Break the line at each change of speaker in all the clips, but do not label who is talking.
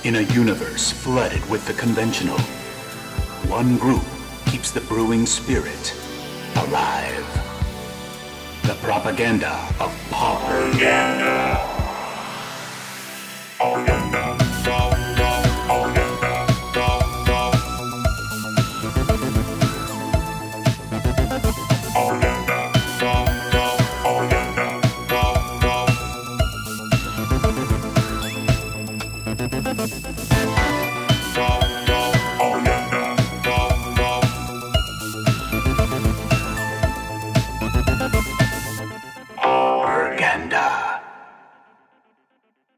In a universe flooded with the conventional, one group keeps the brewing spirit alive. The propaganda of Pauperganda.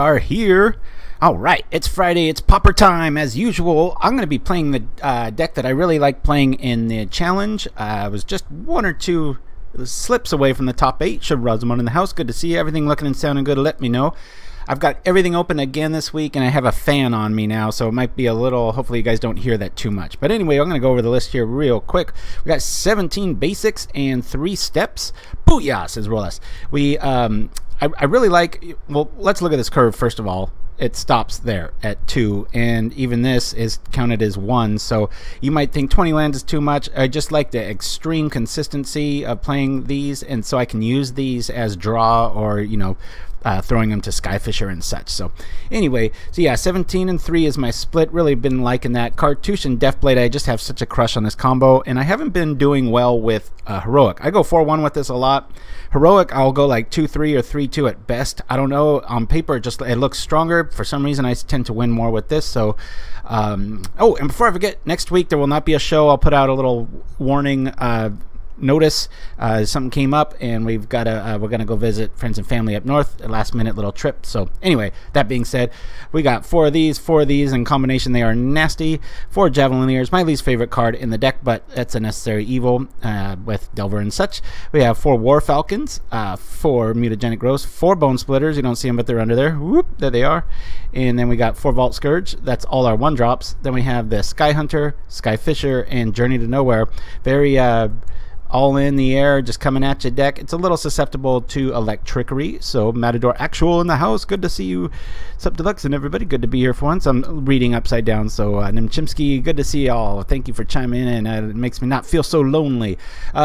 Are here. All right, it's Friday. It's Pauper time as usual. I'm going to be playing the deck that I really like playing in the challenge. I was just one or two slips away from the top 8. Should Rosamund in the house. Good to see you. Everything looking and sounding good. Let me know. I've got everything open again this week, and I have a fan on me now, so it might be a little, hopefully you guys don't hear that too much. But anyway, I'm going to go over the list here real quick. We got 17 basics and 3 steps. Booyah, says Rollis. I really like, well, let's look at this curve first of all. It stops there at 2, and even this is counted as 1, so you might think 20 lands is too much. I just like the extreme consistency of playing these, and so I can use these as draw or, you know, throwing them to Skyfisher and such. So anyway, so yeah, 17 and 3 is my split. Really been liking that. Cartouche and Deftblade, I just have such a crush on this combo, and I haven't been doing well with Heroic. I go 4-1 with this a lot. Heroic, I'll go like 2-3 or 3-2 at best. I don't know. On paper, it looks stronger. For some reason, I tend to win more with this. So, oh, and before I forget, next week there will not be a show. I'll put out a little warning notice. Something came up, and we're gonna go visit friends and family up north. A last minute little trip. So anyway, that being said, we got 4 of these in combination. They are nasty. 4 Javelineers, my least favorite card in the deck, but that's a necessary evil with Delver and such. We have 4 War Falcons, 4 Mutagenic Growth, 4 Bonesplitters. You don't see them, but they're under there. Whoop, there they are. And then we got 4 Vault Skirge. That's all our 1-drops. Then we have the Skyhunter, Skyfisher, and Journey to Nowhere. Very all in the air, just coming at your deck. It's a little susceptible to electrickery. So Matador Actual in the house. Good to see you, Sup Deluxe and everybody. Good to be here for once. I'm reading upside down. So Nimchimsky, good to see y'all. Thank you for chiming in. It makes me not feel so lonely.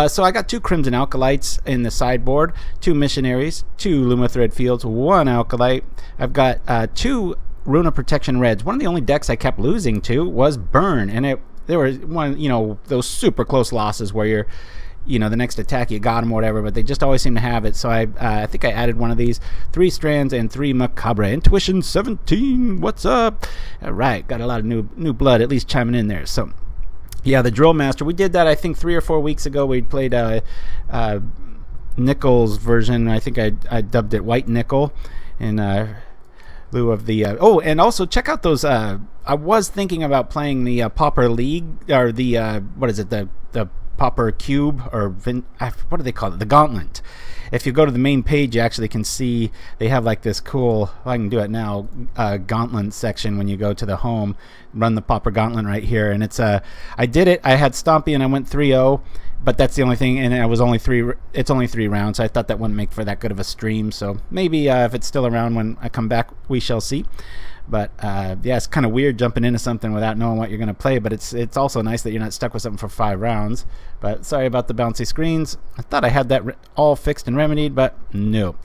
So I got 2 Crimson Acolytes in the sideboard, 2 Missionaries, 2 Lumithread Fields, 1 Acolyte. I've got 2 Rune of Protection Reds. One of the only decks I kept losing to was Burn, and there was one, you know, those super close losses where you're, you know, the next attack you got them or whatever, but they just always seem to have it. So I think I added one of these. 3 Strands and 3 Macabre. Intuition 17, what's up? All right, got a lot of new blood at least chiming in there. So yeah, the Drill Master, we did that I think 3 or 4 weeks ago. We played Nickel's version. I think I dubbed it White Nickel in lieu of the oh, and also check out those I was thinking about playing the Pauper League, or the what is it, the Pauper Cube, or what do they call it? The Gauntlet. If you go to the main page, you actually can see they have like this cool, I can do it now, Gauntlet section when you go to the home. Run the Pauper Gauntlet right here, and it's I did it. I had Stompy and I went 3-0, but that's the only thing, and it was only 3. It's only 3 rounds. So I thought that wouldn't make for that good of a stream. So maybe if it's still around when I come back, we shall see. But yeah, it's kind of weird jumping into something without knowing what you're going to play, but it's also nice that you're not stuck with something for 5 rounds. But sorry about the bouncy screens. I thought I had that all fixed and remedied, but no.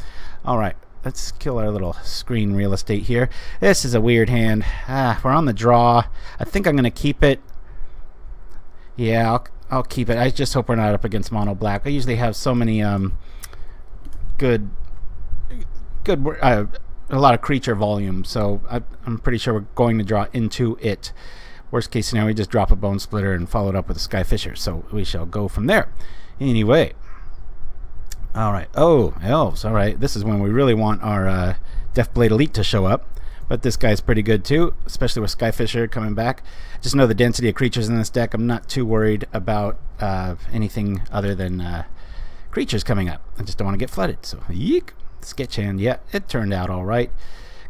All right, let's kill our little screen real estate here. This is a weird hand. We're on the draw. I think I'm going to keep it. Yeah, I'll keep it. I just hope we're not up against mono black. I usually have so many good a lot of creature volume, so I'm pretty sure we're going to draw into it. Worst case scenario, we just drop a Bonesplitter and follow it up with a Skyfisher, so we shall go from there. Anyway, all right. Oh, elves. All right, this is when we really want our Deftblade Elite to show up, but this guy's pretty good too, especially with Skyfisher coming back. Just know the density of creatures in this deck. I'm not too worried about anything other than creatures coming up. I just don't want to get flooded, so yeek. Sketch hand, yeah, it turned out all right.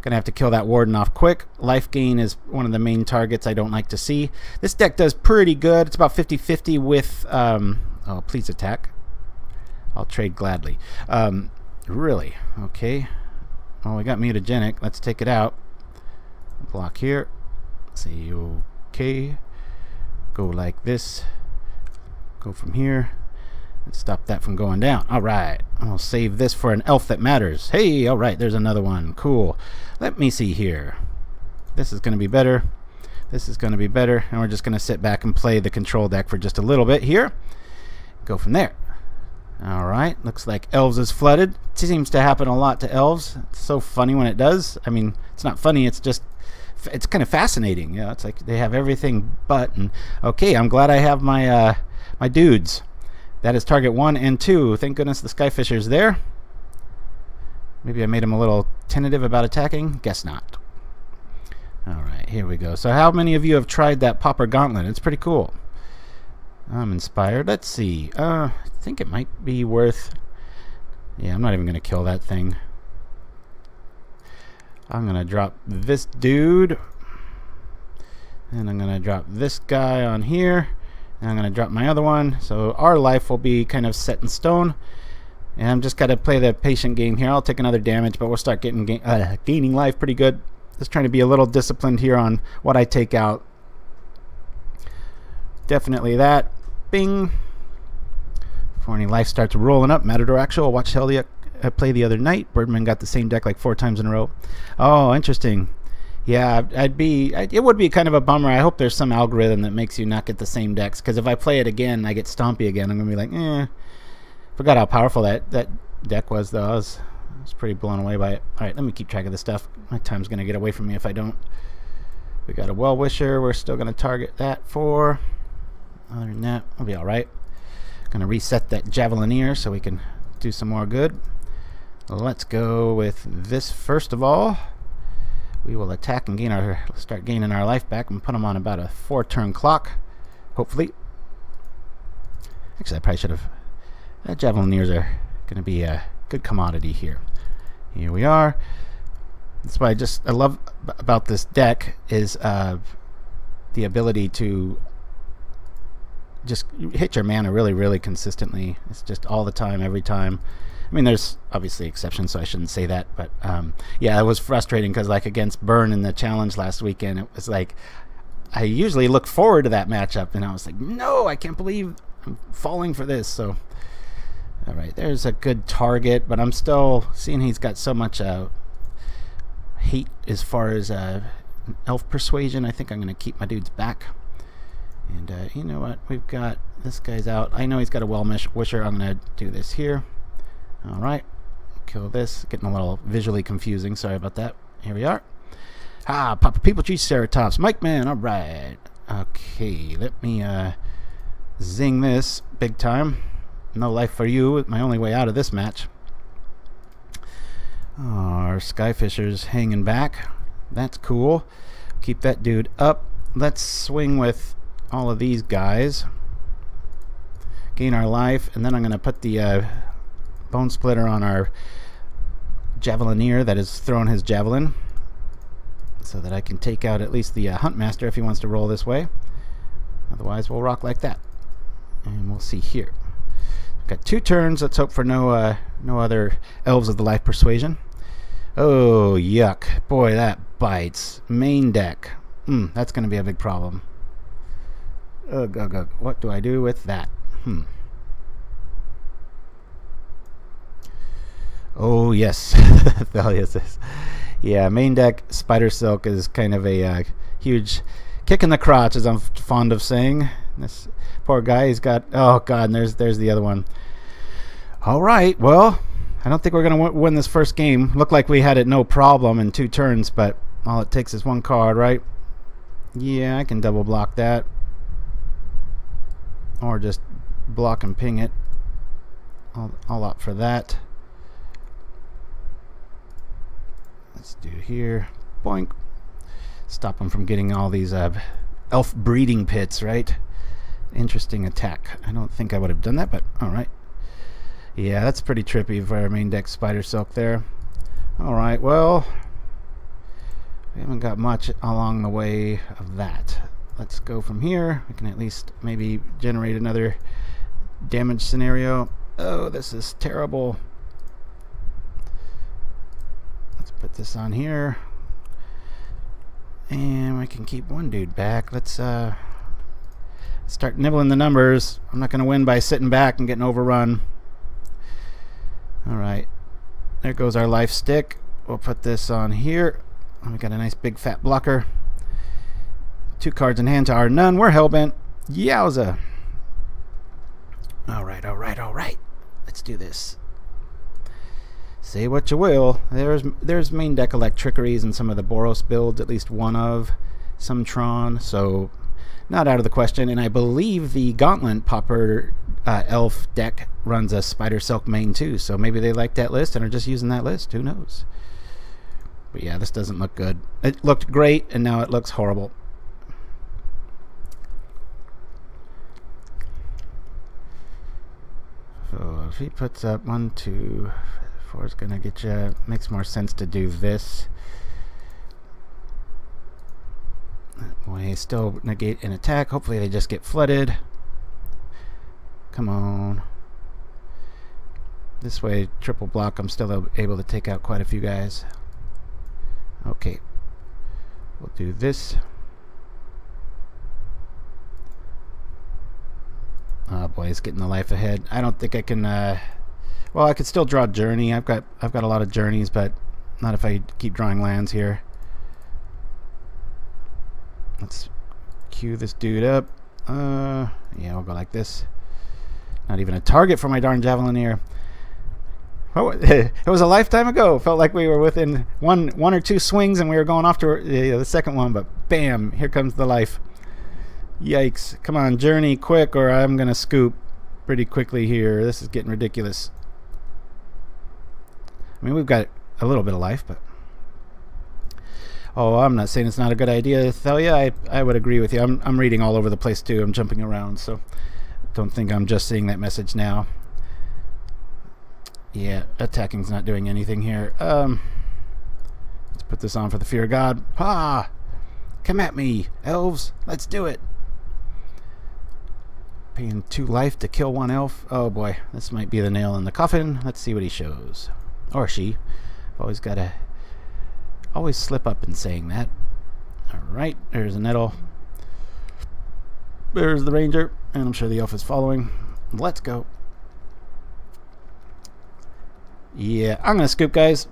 Gonna have to kill that Warden off quick. Life gain is one of the main targets I don't like to see. This deck does pretty good. It's about 50-50 with oh, please attack. I'll trade gladly. Really? Okay. Well, we got Mutagenic. Let's take it out. Block here. Say okay. Go like this. Go from here. And stop that from going down. Alright. I'll save this for an elf that matters. Hey, alright, there's another one. Cool. Let me see here. This is going to be better. This is going to be better. And we're just going to sit back and play the control deck for just a little bit here. Go from there. Alright, looks like elves is flooded. It seems to happen a lot to elves. It's so funny when it does. I mean, it's not funny, it's just, it's kind of fascinating. You know, it's like they have everything but. And okay, I'm glad I have my my dudes. That is target 1 and 2. Thank goodness the Skyfisher's there. Maybe I made him a little tentative about attacking. Guess not. Alright, here we go. So how many of you have tried that Pauper Gauntlet? It's pretty cool. I'm inspired. Let's see. I think it might be worth... Yeah, I'm not even going to kill that thing. I'm going to drop this dude. And I'm going to drop this guy on here. And I'm going to drop my other one. So our life will be kind of set in stone. And I'm just got to play the patient game here. I'll take another damage, but we'll start getting gaining life pretty good. Just trying to be a little disciplined here on what I take out. Definitely that. Bing. Before any life starts rolling up. Matador Actual. Watch Heldia play the other night. Birdman got the same deck like 4 times in a row. Oh, interesting. Yeah, it would be kind of a bummer. I hope there's some algorithm that makes you not get the same decks. Because if I play it again, I get Stompy again. I'm going to be like, Forgot how powerful that deck was, though. I was pretty blown away by it. Alright, let me keep track of this stuff. My time's going to get away from me if I don't. We got a Well-Wisher. We're still going to target that for. Other than that, we'll be alright. Going to reset that Javelineer so we can do some more good. Let's go with this first of all. We will attack and start gaining our life back and put them on about a 4-turn clock. Hopefully. Actually, I probably should have. Javelineers are going to be a good commodity here. Here we are. That's why I love about this deck is the ability to just hit your mana really, really consistently. It's just all the time, every time. I mean, there's obviously exceptions, so I shouldn't say that. But yeah, it was frustrating because, like, against Burn in the challenge last weekend, it was like I usually look forward to that matchup, and I was like, no, I can't believe I'm falling for this. So, all right, there's a good target, but I'm still seeing he's got so much hate as far as elf persuasion. I think I'm going to keep my dudes back. And you know what? We've got this guy's out. I know he's got a Well-Wisher. I'm going to do this here. Alright. Kill this. Getting a little visually confusing. Sorry about that. Here we are. Pauper People Tree Ceratops. Mike Man. Alright. Okay. Let me zing this big time. No life for you. My only way out of this match. Our Skyfisher's hanging back. That's cool. Keep that dude up. Let's swing with all of these guys. Gain our life. And then I'm going to put the Bonesplitter on our Javelineer that is throwing his javelin, so that I can take out at least the Huntmaster if he wants to roll this way. Otherwise, we'll rock like that. And we'll see here. Got 2 turns. Let's hope for no other Elves of the Life Persuasion. Oh, yuck. Boy, that bites. Main deck. That's going to be a big problem. Ugh, ugh, ugh. What do I do with that? Oh, yes. yes. Yeah, main deck Spider Silk is kind of a huge kick in the crotch, as I'm fond of saying. This poor guy, he's got... Oh, God, and there's the other one. All right, well, I don't think we're going to win this first game. Looked like we had it no problem in 2 turns, but all it takes is 1 card, right? Yeah, I can double block that. Or just block and ping it. I'll opt for that. Let's do here. Boink. Stop them from getting all these elf breeding pits, right? Interesting attack. I don't think I would have done that, but alright. Yeah, that's pretty trippy for our main deck Spider Silk there. Alright, well, we haven't got much along the way of that. Let's go from here. We can at least maybe generate another damage scenario. Oh, this is terrible. Let's put this on here. And we can keep one dude back. Let's start nibbling the numbers. I'm not going to win by sitting back and getting overrun. Alright. There goes our life stick. We'll put this on here. We got a nice big fat blocker. 2 cards in hand to our none. We're hellbent. Yowza. Alright, alright, alright. Let's do this. Say what you will. There's main deck elect trickeries in some of the Boros builds, at least one of. Some Tron, so not out of the question. And I believe the Gauntlet Pauper Elf deck runs a Spider Silk main too, so maybe they like that list and are just using that list. Who knows? But yeah, this doesn't look good. It looked great, and now it looks horrible. So if he puts up 1, 2, 4, it's gonna get you. Makes more sense to do this. That way, still negate an attack. Hopefully, they just get flooded. Come on. This way, triple block. I'm still able to take out quite a few guys. Okay, we'll do this. Oh boy, he's getting the life ahead. I don't think I can. Well, I could still draw Journey. I've got a lot of journeys, but not if I keep drawing lands here. Let's queue this dude up. Yeah, we'll go like this. Not even a target for my darn Javelineer. Oh, it was a lifetime ago. Felt like we were within one or two swings and we were going off to the second one, but bam, here comes the life. Yikes. Come on, Journey, quick, or I'm going to scoop pretty quickly here. This is getting ridiculous. I mean, we've got a little bit of life, but... Oh, I'm not saying it's not a good idea, Thalia. I would agree with you. I'm reading all over the place, too. I'm jumping around, so don't think I'm just seeing that message now. Yeah, attacking's not doing anything here. Let's put this on for the fear of God. Ha! Come at me, elves. Let's do it. Paying 2 life to kill 1 elf. Oh boy, this might be the nail in the coffin. Let's see what he shows. Or she. Always gotta slip up in saying that. Alright, there's a nettle. There's the ranger, and I'm sure the elf is following. Let's go. Yeah, I'm gonna scoop, guys.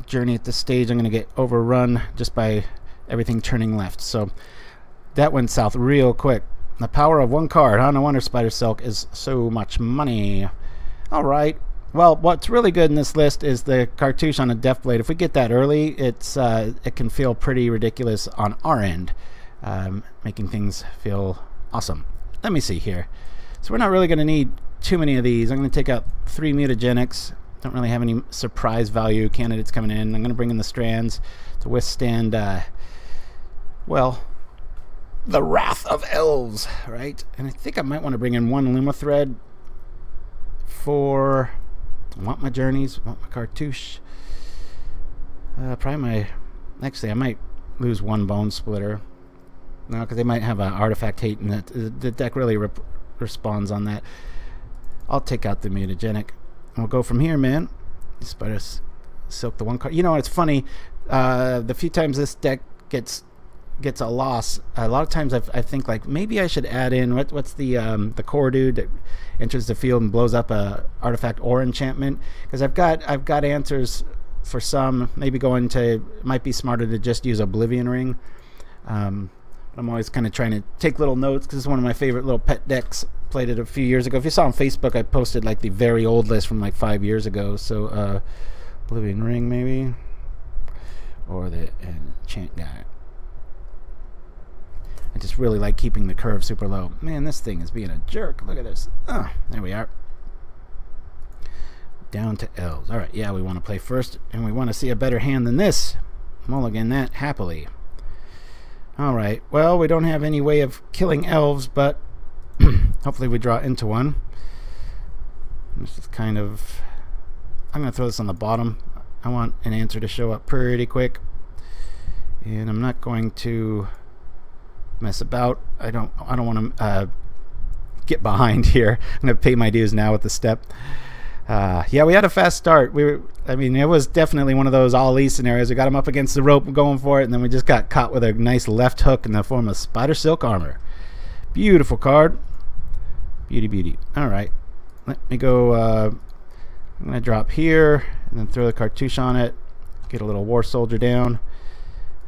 Journey at this stage, I'm gonna get overrun just by everything turning left. So that went south real quick. The power of 1 card, huh? No wonder Spider Silk is so much money. Alright. Well, what's really good in this list is the Cartouche on a Deftblade. If we get that early, it can feel pretty ridiculous on our end, making things feel awesome. Let me see here. So we're not really going to need too many of these. I'm going to take out 3 Mutagenics. Don't really have any surprise value candidates coming in. I'm going to bring in the Strands to withstand, well, the wrath of elves, right? And I think I might want to bring in 1 Lumithread for... I want my journeys, I want my cartouche. Probably my... Actually, I might lose 1 Bonesplitter. No, because they might have an artifact hate, and the deck really responds on that. I'll take out the Mutagenic. We'll go from here, man. Spider Silk the 1 card. You know, it's funny. The few times this deck gets a loss, a lot of times I think like maybe I should add in what's the core dude that enters the field and blows up a artifact or enchantment, because I've got answers for some. Maybe going to, might be smarter to just use Oblivion Ring. I'm always kind of trying to take little notes because it's one of my favorite little pet decks. Played it a few years ago. If you saw on Facebook, I posted like the very old list from like 5 years ago. So Oblivion Ring maybe, or the enchant guy. I just really like keeping the curve super low. Man, this thing is being a jerk. Look at this. Oh, there we are. Down to elves. Alright, yeah, we want to play first, and we want to see a better hand than this. Mulligan that happily. Alright, well, we don't have any way of killing elves, but hopefully we draw into one. This is kind of... I'm going to throw this on the bottom. I want an answer to show up pretty quick. And I'm not going to... mess about. I don't want to get behind here. I'm going to pay my dues now with the step. Yeah, we had a fast start. I mean, it was definitely one of those all-E scenarios. We got him up against the rope going for it, and then we just got caught with a nice left hook in the form of Spider Silk Armor. Beautiful card. Beauty, beauty. All right. Let me go. I'm going to drop here and then throw the Cartouche on it. Get a little War Soldier down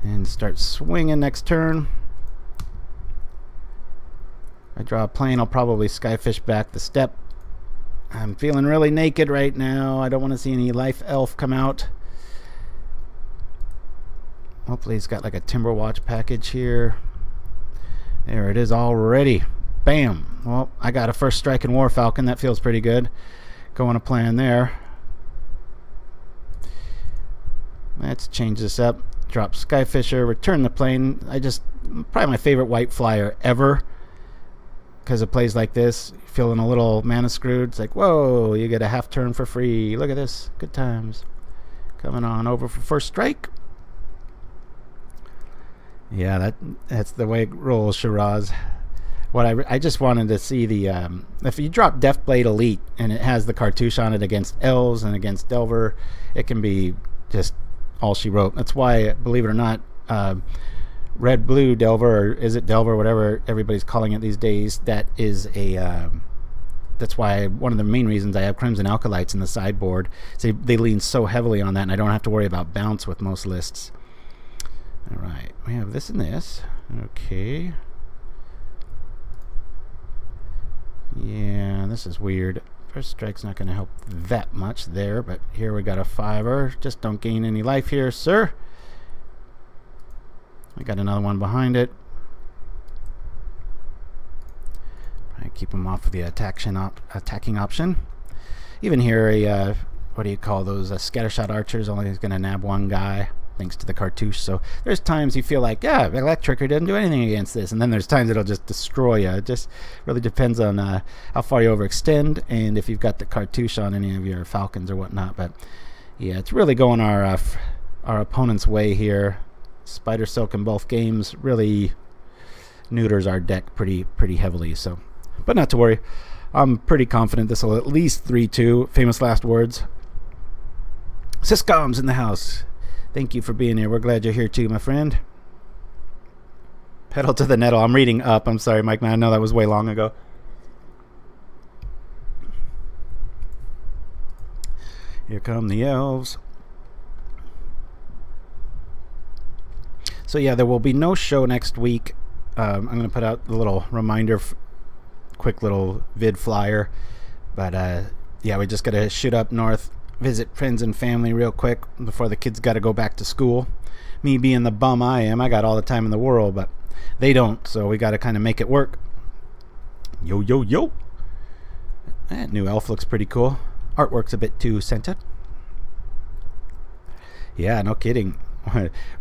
and start swinging next turn. I draw a plane. I'll probably Skyfish back the Steppe. I'm feeling really naked right now. I don't want to see any Life Elf come out. Hopefully he's got like a Timberwatch package here. There it is already. Bam. Well, I got a first strike in War Falcon. That feels pretty good. Going to plan there. Let's change this up. Drop Skyfisher. Return the plane. Probably my favorite white flyer ever. Because it plays like this, feeling a little mana screwed. It's like, whoa, you get a half turn for free. Look at this. Good times. Coming on over for first strike. Yeah, that's the way it rolls, Shiraz. What I just wanted to see the if you drop Deftblade Elite and it has the Cartouche on it against Elves and against Delver, it can be just all she wrote. That's why, believe it or not, Red Blue Delver, or is it Delver, whatever everybody's calling it these days, that is a that's why one of the main reasons I have Crimson Acolytes in the sideboard. So they lean so heavily on that, and I don't have to worry about bounce with most lists. All right, we have this and this. Okay. Yeah, this is weird. First strike's not going to help that much there, but here we got a fiver. Just don't gain any life here, sir. We got another one behind it. I keep him off of the attacking option. Even here, what do you call those? Scattershot archers only is going to nab one guy thanks to the Cartouche. So there's times you feel like, yeah, Electricker doesn't do anything against this, and then there's times it'll just destroy you. It just really depends on how far you overextend and if you've got the Cartouche on any of your Falcons or whatnot. But yeah, it's really going our opponent's way here. Spider Silk in both games really neuters our deck pretty heavily. So, but not to worry. I'm pretty confident this will at least 3-2. Famous last words. Syscom's in the house. Thank you for being here. We're glad you're here too, my friend. Pedal to the nettle. I'm reading up. I'm sorry, Mike, man. I know that was way long ago. Here come the elves. So yeah, there will be no show next week. I'm going to put out a little reminder, quick little vid flyer. But yeah, we just got to shoot up north, visit friends and family real quick before the kids got to go back to school. Me being the bum I am, I got all the time in the world, but they don't. So we got to kind of make it work. Yo, yo, yo. That new elf looks pretty cool. Artwork's a bit too scented. Yeah, no kidding.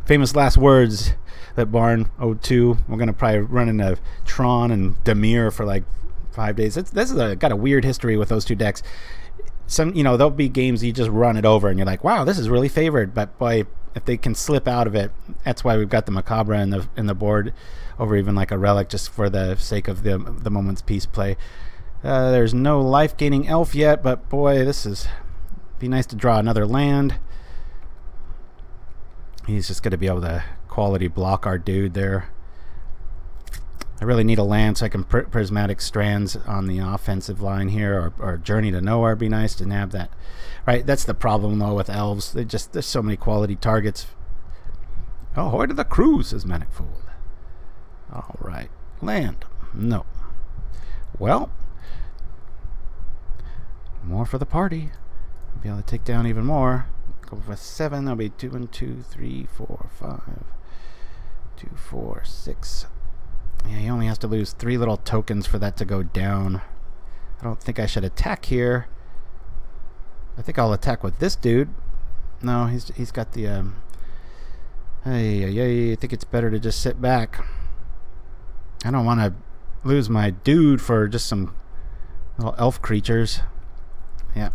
Famous last words that Barn 02. We're gonna probably run into Tron and Dimir for like 5 days. This is got a weird history with those two decks. Some, there'll be games you just run it over and you're like, wow, this is really favored. But boy, if they can slip out of it, that's why we've got the Macabre in the board over even like a Relic, just for the sake of the moment's peace play. There's no life gaining elf yet, but boy, this is be nice to draw another land. He's just going to be able to quality block our dude there. I really need a land so I can Prismatic Strands on the offensive line here, or Journey to Nowhere would be nice to nab that. Right, that's the problem though with elves. There's so many quality targets. Oh, Hoy to the Cruise, says Manifold. All right, land. No. Well, more for the party. Be able to take down even more. Go for 7. That'll be 2 and 2, 3, 4, 5, 2, 4, 6. Yeah, he only has to lose 3 little tokens for that to go down. I don't think I should attack here. I think I'll attack with this dude. No, he's got the I think it's better to just sit back. I don't want to lose my dude for just some little elf creatures. Yeah.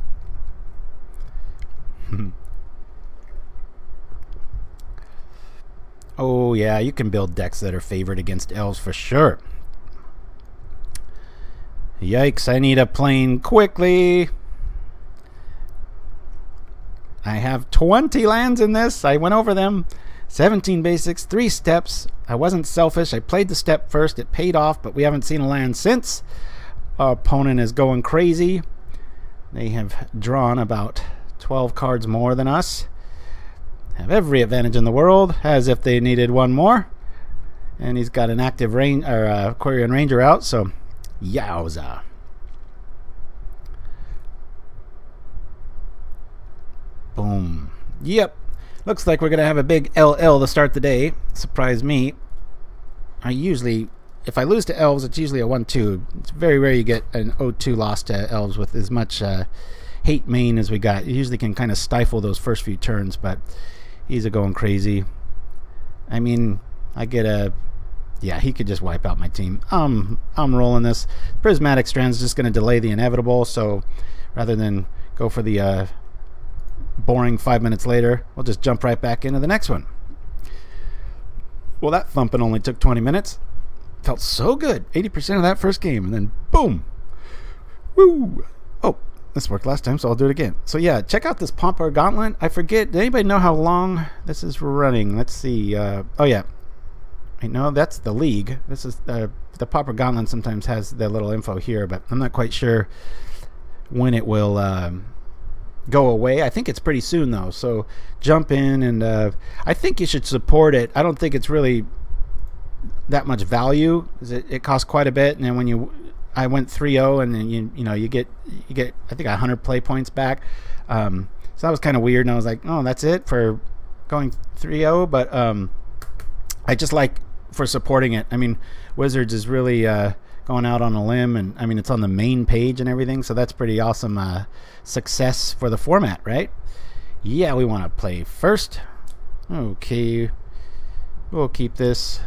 Oh yeah, you can build decks that are favored against elves for sure. Yikes, I need a plane quickly. I have 20 lands in this. I went over them. 17 basics, 3 steps. I wasn't selfish. I played the step first. It paid off, but we haven't seen a land since. Our opponent is going crazy. They have drawn about 12 cards more than us. Have every advantage in the world, as if they needed one more. And he's got an active Quarian Ranger out, so yowza. Boom. Yep. Looks like we're going to have a big LL to start the day. Surprise me. I usually, if I lose to elves, it's usually a 1-2. It's very rare you get an 0-2 loss to elves with as much hate main as we got. You usually can kind of stifle those first few turns, but he's going crazy. I mean, I get a... Yeah, he could just wipe out my team. I'm rolling this. Prismatic Strands is just going to delay the inevitable, so rather than go for the boring 5 minutes later, we'll just jump right back into the next one. Well, that thumping only took 20 minutes. Felt so good. 80% of that first game, and then boom. Woo! Oh, this worked last time, so I'll do it again. So yeah, check out this Pauper Gauntlet. I forget, does anybody know how long this is running? Let's see. Oh yeah. Wait, no, that's the league. This is the Pauper Gauntlet sometimes has the little info here, but I'm not quite sure when it will go away. I think it's pretty soon though, so jump in, and I think you should support it. I don't think it's really that much value. It costs quite a bit, and then when I went 3-0, and then you get I think 100 play points back. So that was kind of weird, and I was like, oh, that's it for going 3-0, but I just like for supporting it. I mean, Wizards is really going out on a limb, and I mean, it's on the main page and everything, so that's pretty awesome success for the format, right? Yeah, we want to play first. Okay, we'll keep this.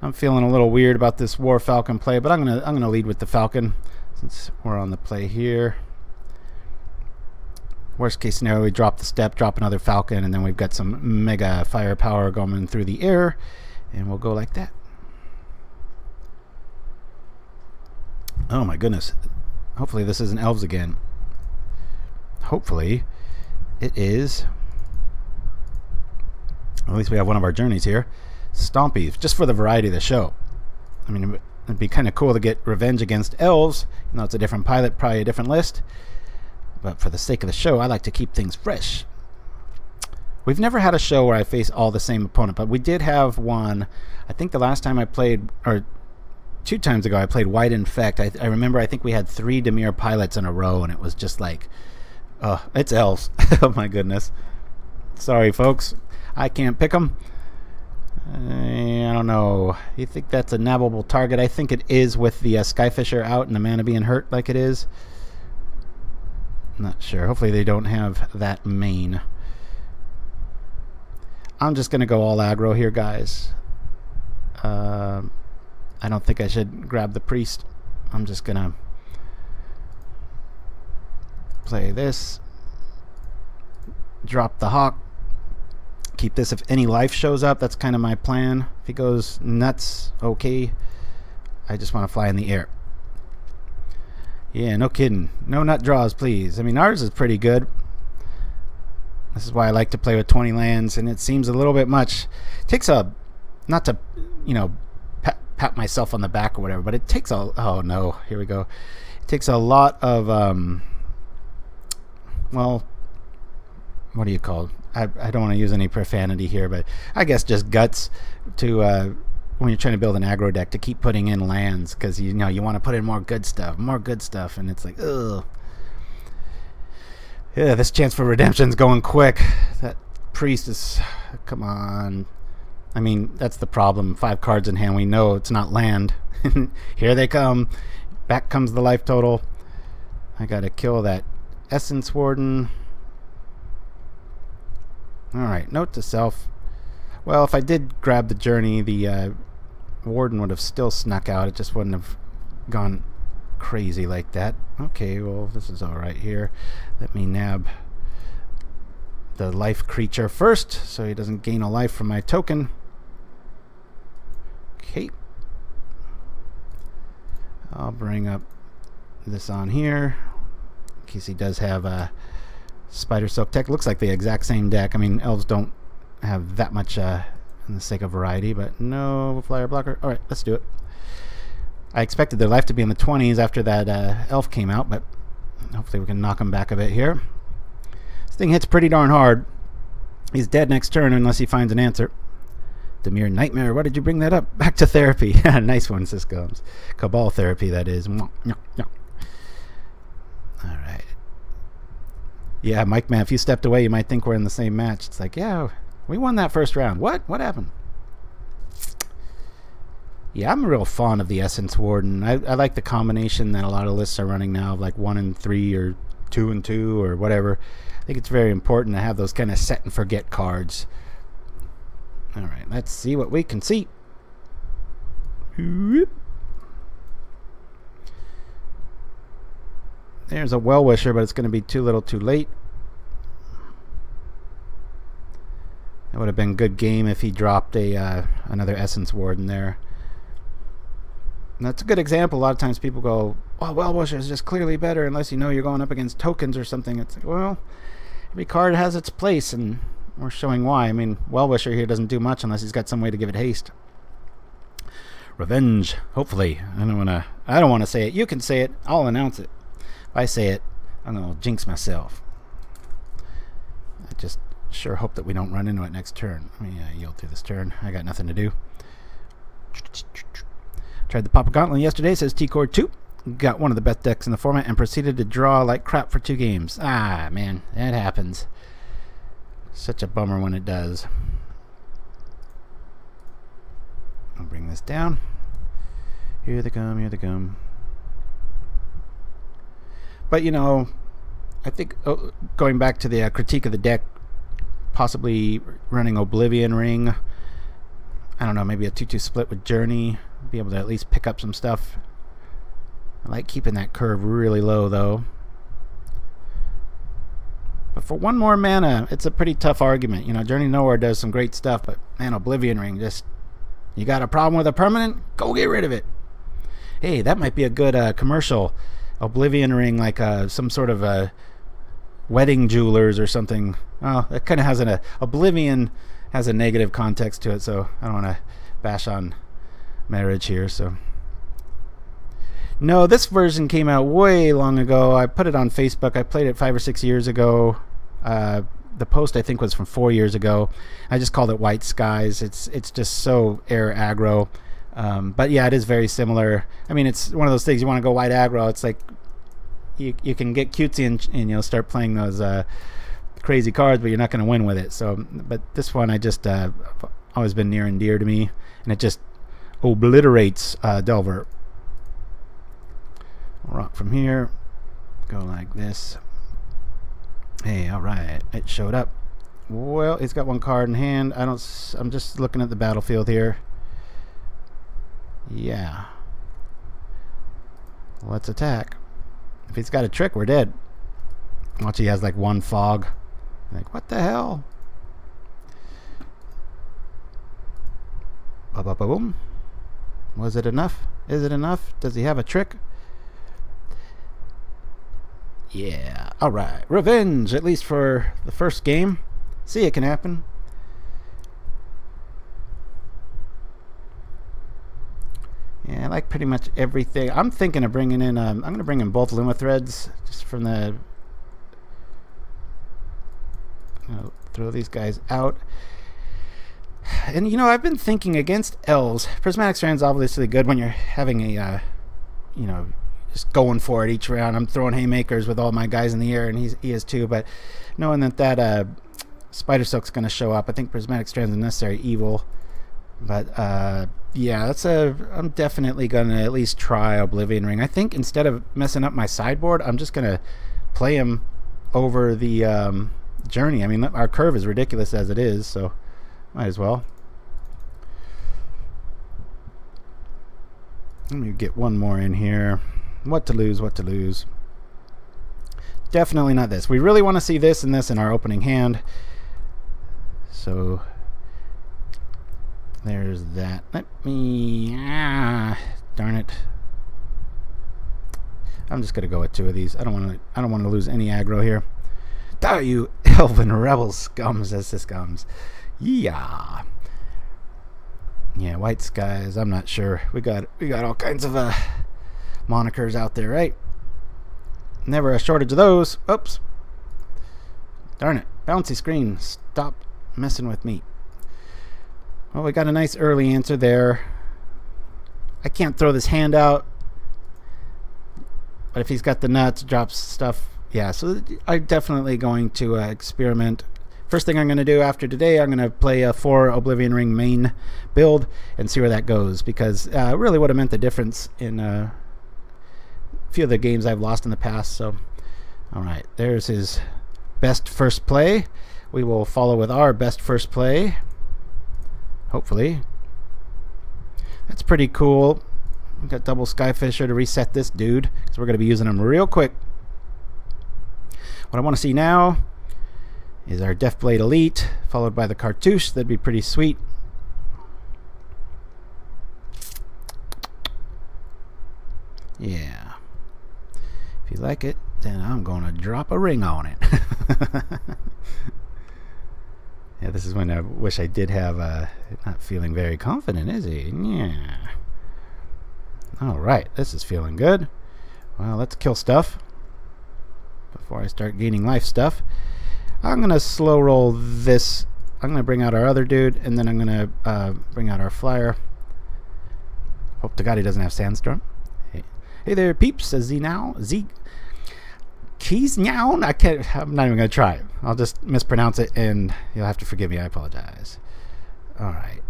I'm feeling a little weird about this War Falcon play, but I'm gonna lead with the Falcon since we're on the play here. Worst case scenario, we drop the step, drop another Falcon, and then we've got some mega firepower going through the air, and we'll go like that. Oh my goodness. Hopefully this isn't elves again. Hopefully it is. At least we have one of our journeys here. Stompies, just for the variety of the show. I mean, it'd be kind of cool to get revenge against elves, even though it's a different pilot, probably a different list. But for the sake of the show, I like to keep things fresh. We've never had a show where I face all the same opponent, but we did have one. I think the last time I played, or 2 times ago, I played White Infect. I remember I think we had 3 Dimir pilots in a row, and it was just like, it's elves. Oh my goodness. Sorry, folks. I can't pick them. I don't know. You think that's a nabbable target? I think it is with the Skyfisher out and the mana being hurt like it is. Not sure. Hopefully they don't have that main. I'm just going to go all aggro here, guys. I don't think I should grab the priest. I'm just going to play this. Drop the hawk. Keep this if any life shows up. That's kind of my plan. If he goes nuts, okay. I just want to fly in the air. Yeah, no kidding. No nut draws, please. I mean, ours is pretty good. This is why I like to play with 20 lands, and it seems a little bit much. It takes a, not to, pat myself on the back or whatever, but it takes a, oh no, here we go. It takes a lot of, well, what do you call it? I don't want to use any profanity here, but I guess just guts to, when you're trying to build an aggro deck, to keep putting in lands, because you want to put in more good stuff, and it's like, ugh. Yeah, this chance for redemption's going quick. That priest is, come on. I mean, that's the problem. 5 cards in hand, we know it's not land. Here they come. Back comes the life total. I gotta kill that Essence Warden. Alright, note to self. Well, if I did grab the journey, the Warden would have still snuck out. It just wouldn't have gone crazy like that. Okay, well, this is alright here. Let me nab the life creature first, so he doesn't gain a life from my token. Okay. I'll bring up this on here, in case he does have Spider Silk Tech. Looks like the exact same deck. I mean, elves don't have that much in the sake of variety, but no flyer blocker. Alright, let's do it. I expected their life to be in the 20s after that elf came out, but hopefully we can knock him back a bit here. This thing hits pretty darn hard. He's dead next turn unless he finds an answer. Demure Nightmare, why did you bring that up? Back to therapy. Nice one, Syscombs. Cabal therapy, that is. Alright. Yeah, Mike, man, if you stepped away, you might think we're in the same match. It's like, yeah, we won that first round. What? What happened? Yeah, I'm real fond of the Essence Warden. I like the combination that a lot of lists are running now, of like 1 and 3 or 2 and 2 or whatever. I think it's very important to have those kind of set and forget cards. Alright, let's see what we can see. There's a Well-Wisher, but it's going to be too little too late. That would have been a good game if he dropped a another Essence Warden there. And that's a good example. A lot of times people go, oh, Well-Wisher is just clearly better unless you know you're going up against tokens or something. It's like, well, every card has its place, and we're showing why. I mean, Well-Wisher here doesn't do much unless he's got some way to give it haste. Revenge, hopefully. I don't want to say it. You can say it. I'll announce it. If I say it, I'm going to jinx myself. I just sure hope that we don't run into it next turn. Let me yield through this turn. I got nothing to do. Tried the Pauperganda yesterday, says T-Core 2. Got one of the best decks in the format and proceeded to draw like crap for 2 games. Ah, man, that happens. Such a bummer when it does. I'll bring this down. Here they come, here they come. But, you know, I think going back to the critique of the deck, possibly running Oblivion Ring. I don't know, maybe a 2-2 split with Journey. Be able to at least pick up some stuff. I like keeping that curve really low, though. But for 1 more mana, it's a pretty tough argument. You know, Journey Nowhere does some great stuff, but, man, Oblivion Ring, just... You got a problem with a permanent? Go get rid of it. Hey, that might be a good commercial. Oblivion Ring, like some sort of a wedding jewelers or something. Oh, that kind of has Oblivion has a negative context to it, so I don't want to bash on marriage here. So no, this version came out way long ago. I put it on Facebook. I played it 5 or 6 years ago. The post I think was from 4 years ago. I just called it White Skies. It's just so air aggro. But yeah, it is very similar. I mean, it's one of those things, you want to go white aggro. It's like you can get cutesy and you'll start playing those crazy cards, but you're not going to win with it. So, but this one I just always been near and dear to me, and it just obliterates Delver. Rock from here, go like this. Hey, all right, it showed up. Well, it's got 1 card in hand. I'm just looking at the battlefield here. Yeah. Let's attack. If he's got a trick, we're dead. Watch, he has like 1 fog. Like, what the hell? Ba-ba-ba-boom. Was it enough? Is it enough? Does he have a trick? Yeah. Alright. Revenge, at least for the first game. See, it can happen. Yeah, I like pretty much everything. I'm thinking of bringing in, I'm going to bring in both Lumithreads, just from the... I'll throw these guys out. And, you know, I've been thinking against elves. Prismatic Strands obviously good when you're having a, you know, just going for it each round. I'm throwing haymakers with all my guys in the air, and he is too. But knowing that Spider Silk's going to show up, I think Prismatic Strands is necessary evil. But yeah, I'm definitely going to at least try Oblivion Ring. I think instead of messing up my sideboard, I'm just going to play him over the Journey. I mean, our curve is ridiculous as it is, so might as well. Let me get 1 more in here. What to lose, what to lose. Definitely not this. We really want to see this and this in our opening hand. So there's that. Let me... darn it. I'm just gonna go with 2 of these. I don't want to lose any aggro here. Die, you elven rebel scums, as this comes. Yeah. Yeah, white skies, I'm not sure. We got all kinds of monikers out there, right? Never a shortage of those. Oops. Darn it. Bouncy screen. Stop messing with me. Well, we got a nice early answer there. I can't throw this hand out. But if he's got the nuts, drops stuff. Yeah, so I'm definitely going to experiment. First thing I'm going to do after today, I'm going to play a 4 Oblivion Ring main build and see where that goes. Because it really would have meant the difference in a few of the games I've lost in the past. So, alright, there's his best first play. We will follow with our best first play. Hopefully. That's pretty cool. We've got double Skyfisher to reset this dude, because we're going to be using him real quick. What I want to see now is our Deftblade Elite, followed by the Cartouche. That'd be pretty sweet. Yeah. If you like it, then I'm going to drop a ring on it. Yeah, this is when I wish I did have not feeling very confident, is he? Yeah. Alright, this is feeling good. Well, let's kill stuff before I start gaining life stuff. I'm going to slow roll this. I'm going to bring out our other dude, and then I'm going to bring out our flyer. Hope to God he doesn't have Sandstorm. Hey there, peeps, says Z now. Z. Keys now? I'm not even going to try. I'll just mispronounce it, and you'll have to forgive me. I apologize. Alright.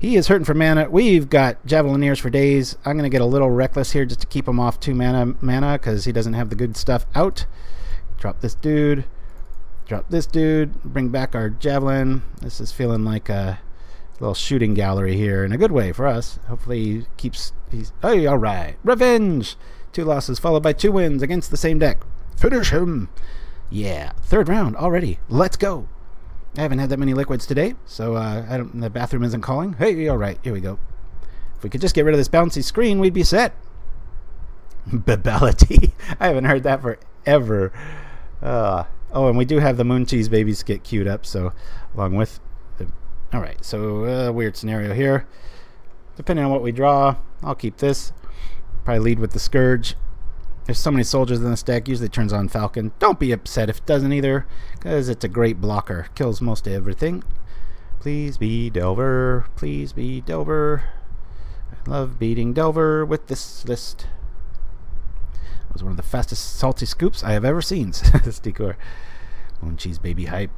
He is hurting for mana. We've got Javelineers for days. I'm going to get a little reckless here just to keep him off 2 mana because he doesn't have the good stuff out. Drop this dude. Drop this dude. Bring back our Javelin. This is feeling like a little shooting gallery here in a good way for us. Hopefully he keeps... Hey, alright. Revenge! 2 losses followed by 2 wins against the same deck. Finish him! Yeah. 3rd round already. Let's go! I haven't had that many liquids today, so the bathroom isn't calling. Hey, alright, here we go. If we could just get rid of this bouncy screen, we'd be set. Babality. I haven't heard that forever. Oh, and we do have the Moon Cheese Baby skit queued up, so along with... Alright, so weird scenario here. Depending on what we draw, I'll keep this. Probably lead with the Scourge. There's so many soldiers in this deck, usually turns on Falcon. Don't be upset if it doesn't either, because it's a great blocker. Kills most everything. Please be Delver. Please be Delver. I love beating Delver with this list. It was one of the fastest salty scoops I have ever seen, says Decor. Moon Cheese Baby hype.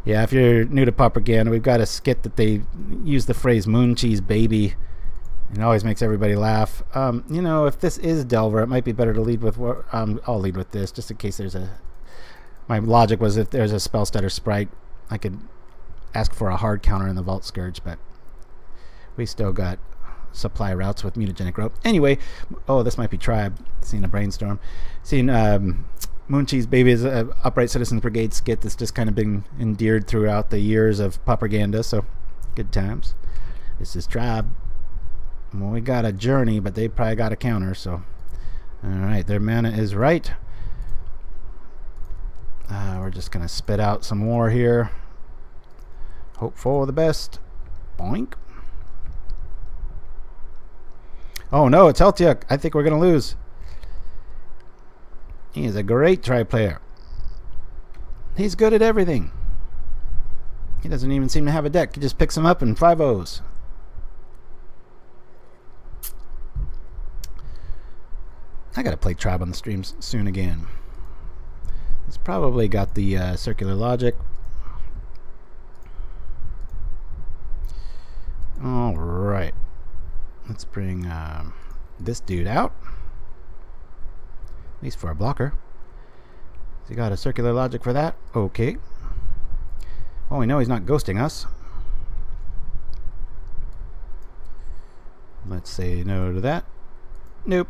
Yeah, if you're new to Pauperganda, we've got a skit that they use the phrase Moon Cheese Baby. It always makes everybody laugh. You know, if this is Delver, it might be better to lead with... I'll lead with this, just in case there's a... My logic was if there's a spell stutter sprite, I could ask for a hard counter in the Vault Skirge, but we still got supply routes with Mutagenic Growth. Anyway, oh, this might be Tribe. Seeing a Brainstorm. Seeing Moon Cheese Baby's Upright Citizens Brigade skit that's just kind of been endeared throughout the years of Pauperganda, so good times. This is Tribe. Well, we got a Journey, but they probably got a counter, so... Alright, their mana is right. We're just going to spit out some war here. Hope for the best. Boink. Oh no, it's Heltiuk. I think we're going to lose. He is a great Tribe player. He's good at everything. He doesn't even seem to have a deck. He just picks them up in 5-0s. I gotta play Tribe on the streams soon again. It's probably got the circular logic. Alright. Let's bring this dude out. At least for a blocker. Has he got a circular logic for that? Okay. Oh, we know he's not ghosting us. Let's say no to that. Nope.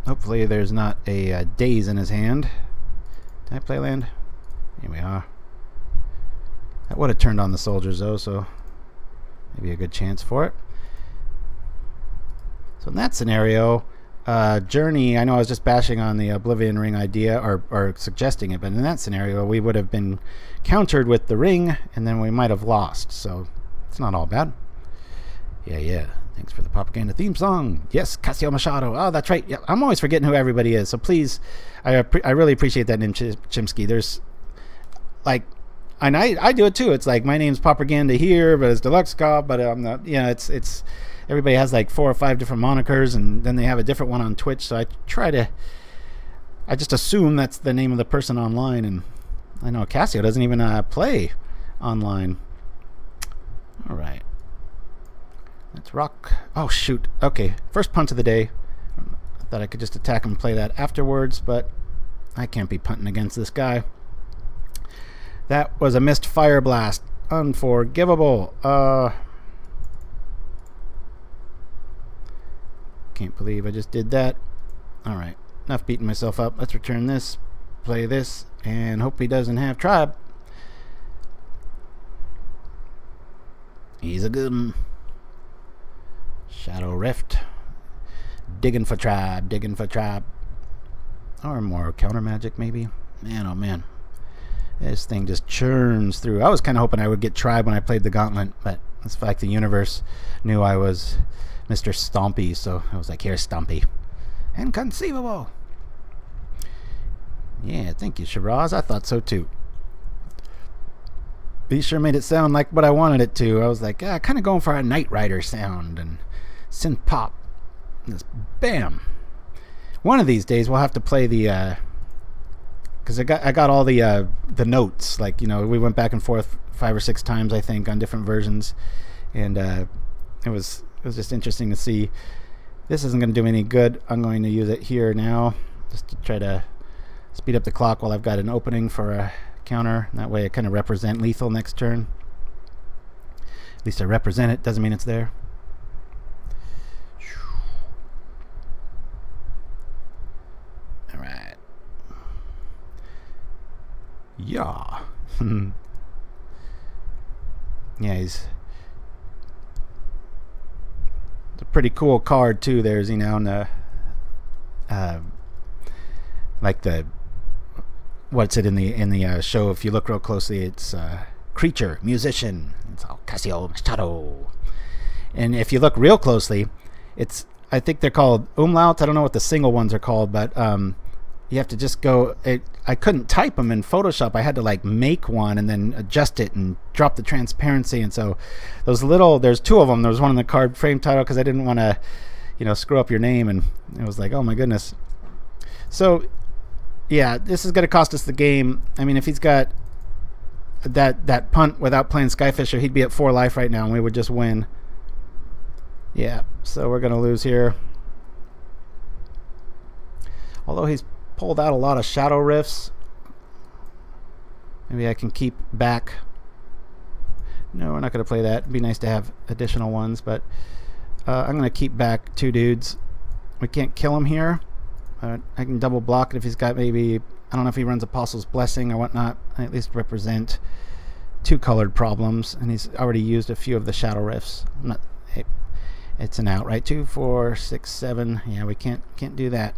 Hopefully there's not a daze in his hand. Did I play land? Here we are. That would have turned on the soldiers though, so maybe a good chance for it. So in that scenario, Journey, I know I was just bashing on the Oblivion Ring idea, or suggesting it, but in that scenario we would have been countered with the ring, and then we might have lost, so it's not all bad. Yeah. Thanks for the Pauperganda theme song. Yes, Casio Machado. Oh, that's right. Yeah, I'm always forgetting who everybody is, so please, I really appreciate that, Nim Chimsky. There's, like, and I do it too. It's like, my name's Pauperganda here, but it's Deluxe Cop, but I'm not, you know, it's everybody has like 4 or 5 different monikers, and then they have a different one on Twitch, so I just assume that's the name of the person online, and I know Casio doesn't even play online. All right. Let's rock. Oh, shoot. Okay, first punt of the day. I thought I could just attack him and play that afterwards, but I can't be punting against this guy. That was a missed fire blast. Unforgivable. Can't believe I just did that. Alright, enough beating myself up. Let's return this, play this, and hope he doesn't have tribe. He's a good one. Shadow Rift. Digging for tribe, digging for tribe. Or more counter magic, maybe. Man, oh man. This thing just churns through. I was kind of hoping I would get tribe when I played the Gauntlet, but it's like the universe knew I was Mr. Stompy, so I was like, here's Stompy. Inconceivable. Yeah, thank you, Shiraz. I thought so too. He sure made it sound like what I wanted it to. I was like, kind of going for a Knight Rider sound and synth pop. And just bam. One of these days we'll have to play the because I got all the notes. Like, you know, we went back and forth 5 or 6 times, I think, on different versions, and it was just interesting to see. This isn't going to do any good. I'm going to use it here now just to try to speed up the clock while I've got an opening for a counter. That way I kind of represent lethal next turn. At least I represent it. Doesn't mean it's there. All right. Yeah. Yeah, it's a pretty cool card too. There's, you know, on the like the what's it in the show? If you look real closely, it's creature, musician. It's all Casio Machado. And if you look real closely, it's, I think they're called umlauts. I don't know what the single ones are called, but you have to just go. I couldn't type them in Photoshop. I had to like make one and then adjust it and drop the transparency. And so those little, there's 2 of them. There was one in the card frame title because I didn't want to, you know, screw up your name. And it was like, oh my goodness. So yeah, this is going to cost us the game. I mean, if he's got that punt without playing Skyfisher, he'd be at 4 life right now, and we would just win. Yeah, so we're going to lose here. Although he's pulled out a lot of Shadow Rifts, maybe I can keep back. No, we're not going to play that. It'd be nice to have additional ones, but I'm going to keep back 2 dudes. We can't kill him here. I can double block it if he's got maybe, I don't know if he runs Apostle's Blessing or whatnot. I at least represent 2 colored problems, and he's already used a few of the Shadow Rifts. I'm not, hey, it's an out, right? 2, 4, 6, 7. Yeah, we can't do that.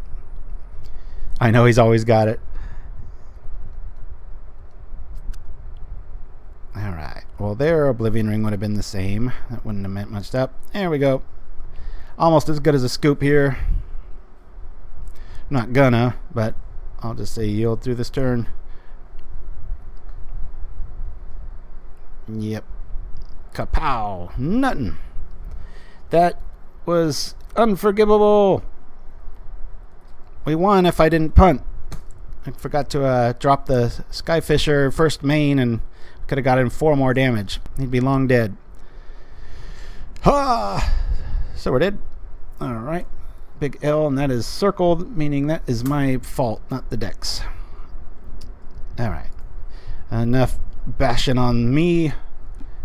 I know he's always got it. All right. Well, their Oblivion Ring would have been the same. That wouldn't have meant much up. There we go. Almost as good as a scoop here. I'm not gonna, but I'll just say yield through this turn. Yep. Kapow. Nothing. That was unforgivable. We won if I didn't punt. I forgot to drop the Skyfisher first main and could have got him 4 more damage. He'd be long dead. Ha! So we're dead. Alright. Big L, and that is circled, meaning that is my fault, not the deck's. Alright. Enough bashing on me.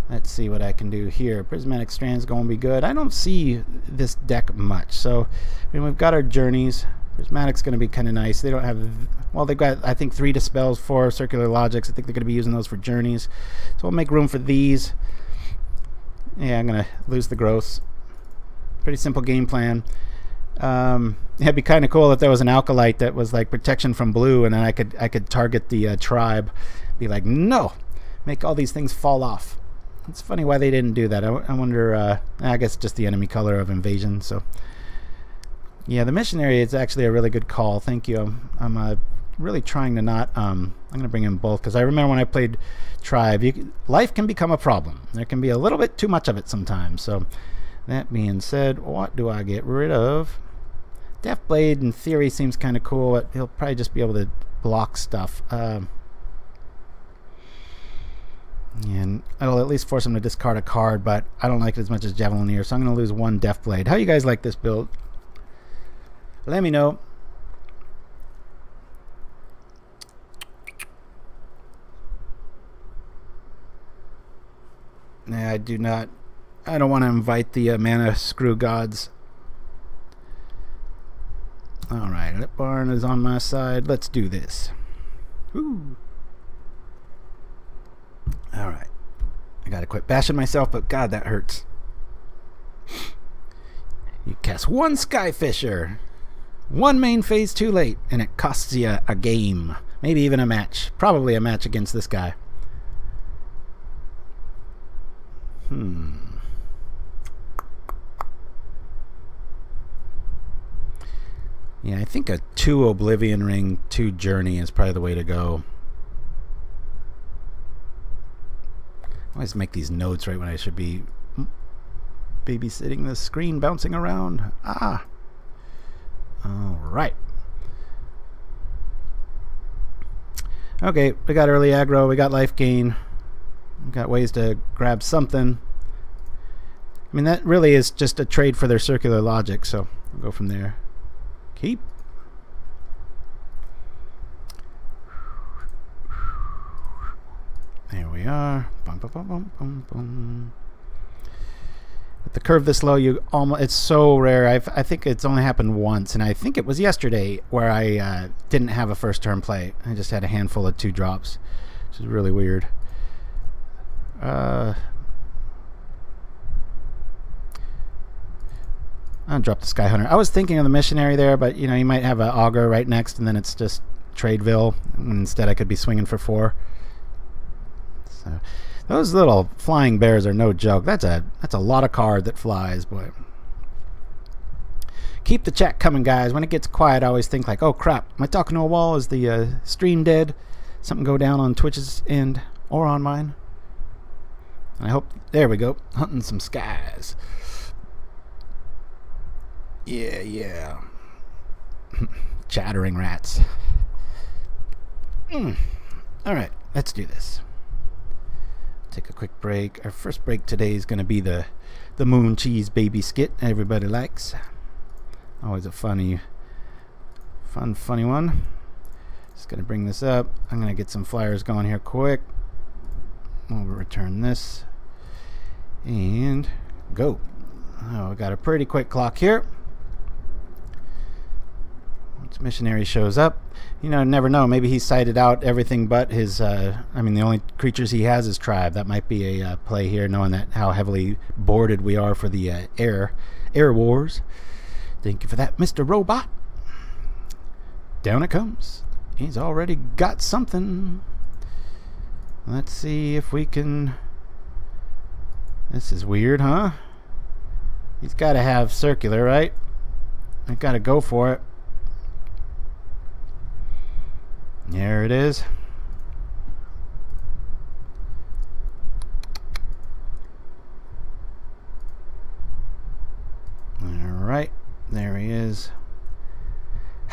Let's see what I can do here. Prismatic Strands going to be good. I don't see this deck much. So, I mean, we've got our Journeys. Prismatic's going to be kind of nice. They don't have, well, they've got, I think, 3 Dispels, 4 Circular Logics. I think they're going to be using those for Journeys. So we'll make room for these. Yeah, I'm going to lose the Growths. Pretty simple game plan. It'd be kind of cool if there was an Acolyte that was like protection from blue, and then I could target the tribe. Be like, no, make all these things fall off. It's funny why they didn't do that. I wonder. I guess just the enemy color of invasion. So yeah, the missionary is actually a really good call. Thank you. I'm really trying to not. I'm gonna bring in both because I remember when I played tribe, life can become a problem. There can be a little bit too much of it sometimes. So that being said, what do I get rid of? Deftblade in theory seems kind of cool, but he'll probably just be able to block stuff. And it'll at least force him to discard a card, but I don't like it as much as Javelineer, so I'm going to lose one Deftblade. How you guys like this build? Let me know. Nah, I don't want to invite the mana screw gods. Alright, that barn is on my side. Let's do this. Woo. Alright. I gotta quit bashing myself, but god, that hurts. You cast one Skyfisher. One main phase too late, and it costs you a game. Maybe even a match. Probably a match against this guy. Yeah, I think a 2 Oblivion Ring, 2 Journey is probably the way to go. I always make these notes right when I should be babysitting the screen bouncing around. Ah! Alright. Okay, we got early aggro, we got life gain. We got ways to grab something. I mean, that really is just a trade for their circular logic, so we'll go from there. Keep. There we are. Bum, bum, bum, bum, bum, bum. With the curve this low, it's so rare. I think it's only happened once, and I think it was yesterday where I didn't have a first turn play. I just had a handful of 2 drops, which is really weird. I'll drop the Skyhunter. I was thinking of the missionary there, but you know, you might have an augur right next, and then it's just Tradeville. Instead, I could be swinging for 4. So those little flying bears are no joke. That's a lot of card that flies, boy. Keep the chat coming, guys. When it gets quiet, I always think like, oh crap, am I talking to a wall? Is the stream dead? Something go down on Twitch's end or on mine? I hope. There we go. Hunting some skies. Yeah. Chattering rats. Alright, let's do this. Take a quick break. Our first break today is going to be the moon cheese baby skit everybody likes. Always a funny one. Just going to bring this up. I'm going to get some flyers going here quick. We'll return this. And go. Oh, we got a pretty quick clock here. Once missionary shows up, you know, never know. Maybe he sighted out everything but his. I mean, the only creatures he has is tribe. That might be a play here, knowing that how heavily boarded we are for the air wars. Thank you for that, Mr. Robot. Down it comes. He's already got something. Let's see if we can. This is weird, huh? He's got to have circular, right? I've got to go for it. There it is. Alright, there he is.